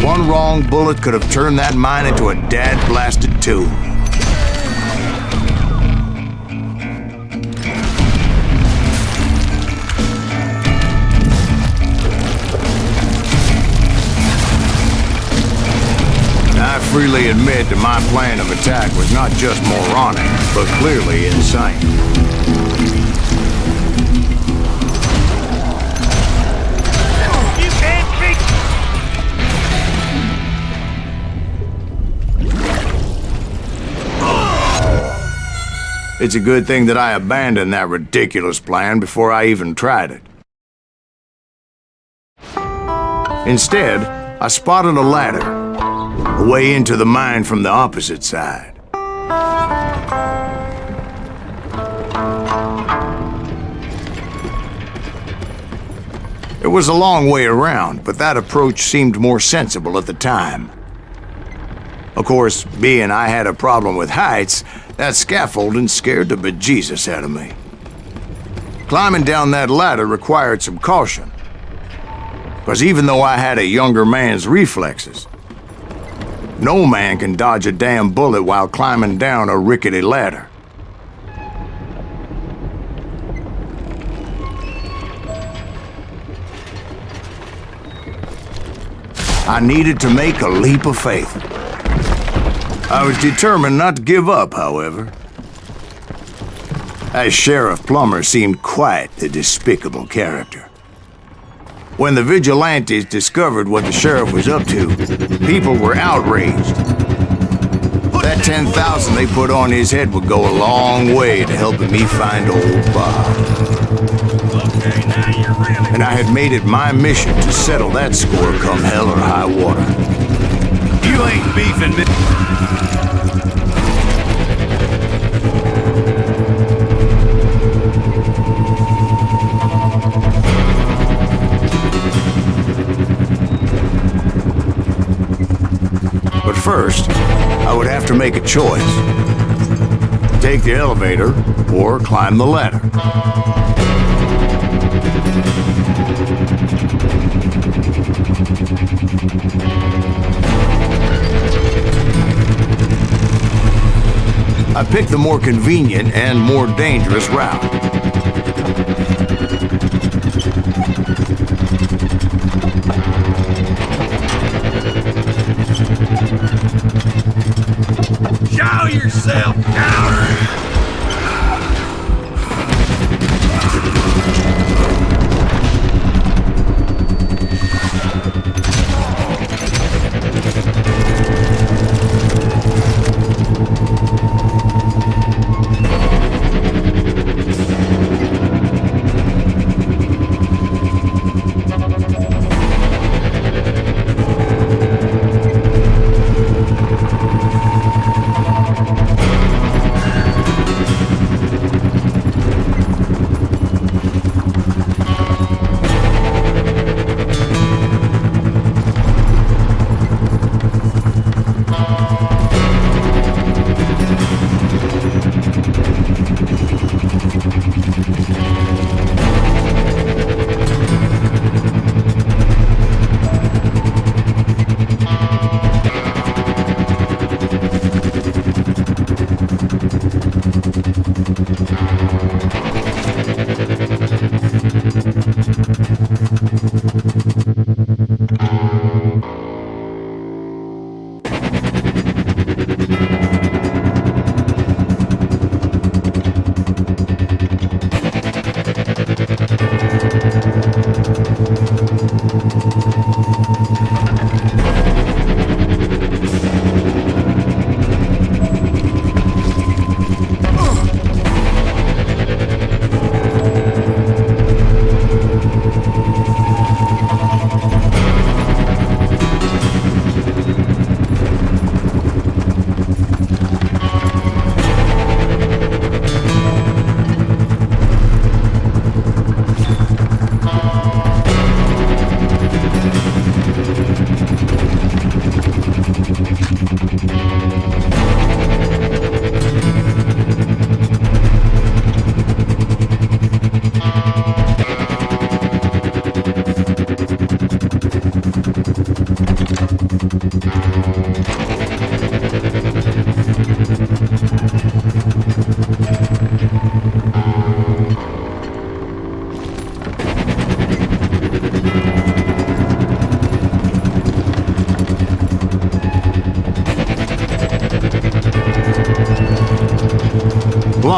One wrong bullet could have turned that mine into a dad-blasted tomb. I freely admit admit that my plan of attack was not just moronic, but clearly insane. You can't beat... It's a good thing that I abandoned that ridiculous plan before I even tried it. Instead, I spotted a ladder, a way into the mine from the opposite side. It was a long way around, but that approach seemed more sensible at the time. Of course, being I had a problem with heights, that scaffolding scared the bejesus out of me. Climbing down that ladder required some caution, because even though I had a younger man's reflexes, no man can dodge a damn bullet while climbing down a rickety ladder. I needed to make a leap of faith. I was determined not to give up, however. As Sheriff Plummer seemed quite the despicable character. When the vigilantes discovered what the sheriff was up to, people were outraged. That 10,000 they put on his head would go a long way to helping me find old Bob. Okay, now you're really... And I had made it my mission to settle that score come hell or high water. You ain't beefing me. But first, I would have to make a choice. Take the elevator or climb the ladder. I picked the more convenient and more dangerous route. Show yourself, coward!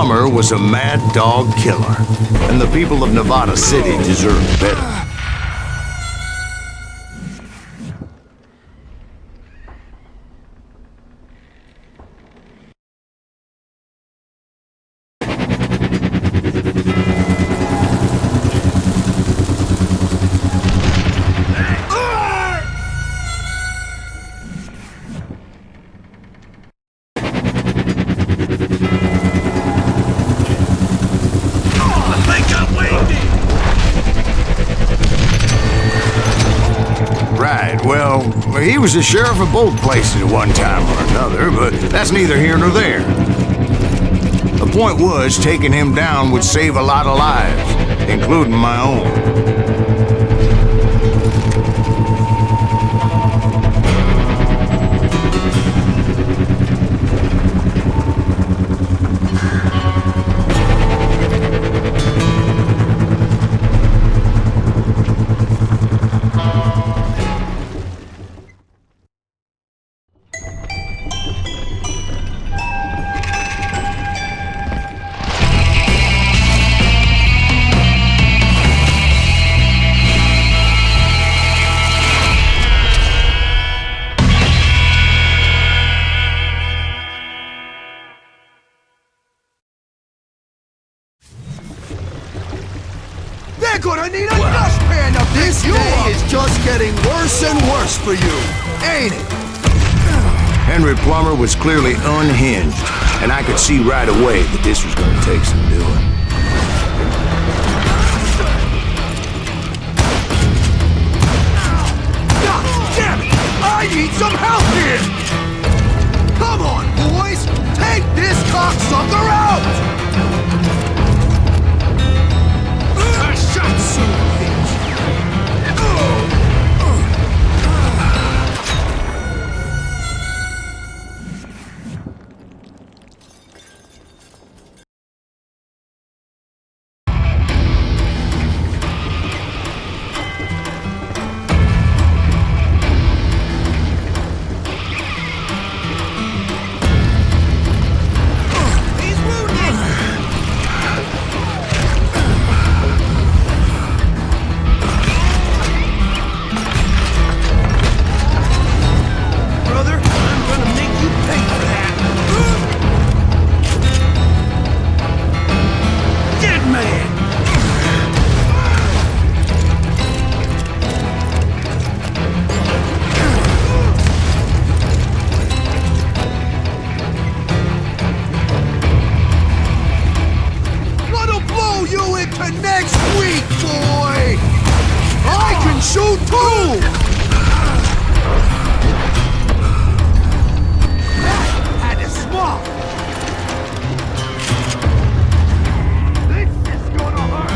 Plummer was a mad dog killer, and the people of Nevada City deserved better. Right, well, he was the sheriff of both places at one time or another, but that's neither here nor there. The point was, taking him down would save a lot of lives, including my own. They're gonna need a dustpan up this day is just getting worse and worse for you, ain't it? Henry Plummer was clearly unhinged, and I could see right away that this was gonna take some doing. God damn it! I need some help here! Come on, boys! Take this cocksucker out! I shot some bitch! Next week, boy! I can shoot too! That is smart! This is gonna hurt!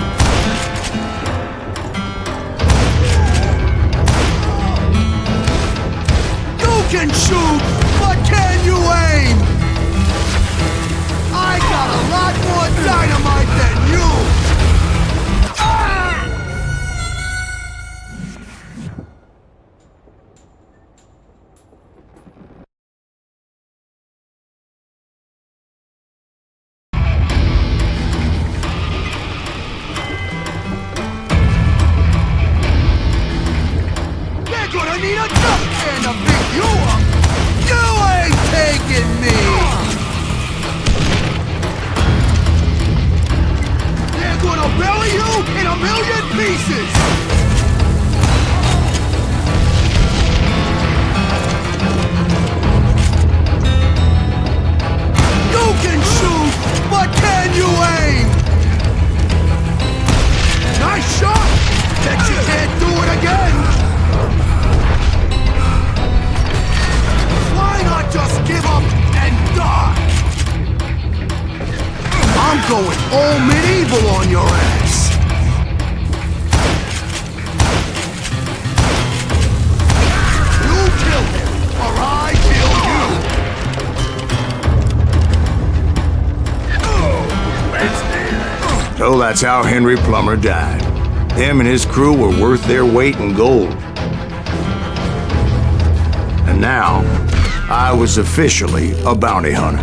You can shoot, but can you aim? I got a lot more dynamite than you! Gonna need a dustpan to pick you up! You ain't taking me! They're gonna bury you in a million pieces! You can shoot, but can you aim? Nice shot! Bet you can't do it again! Why not just give up and die? I'm going all medieval on your ass. You kill him, or I kill you. So that's how Henry Plummer died. Him and his crew were worth their weight in gold. And now, I was officially a bounty hunter.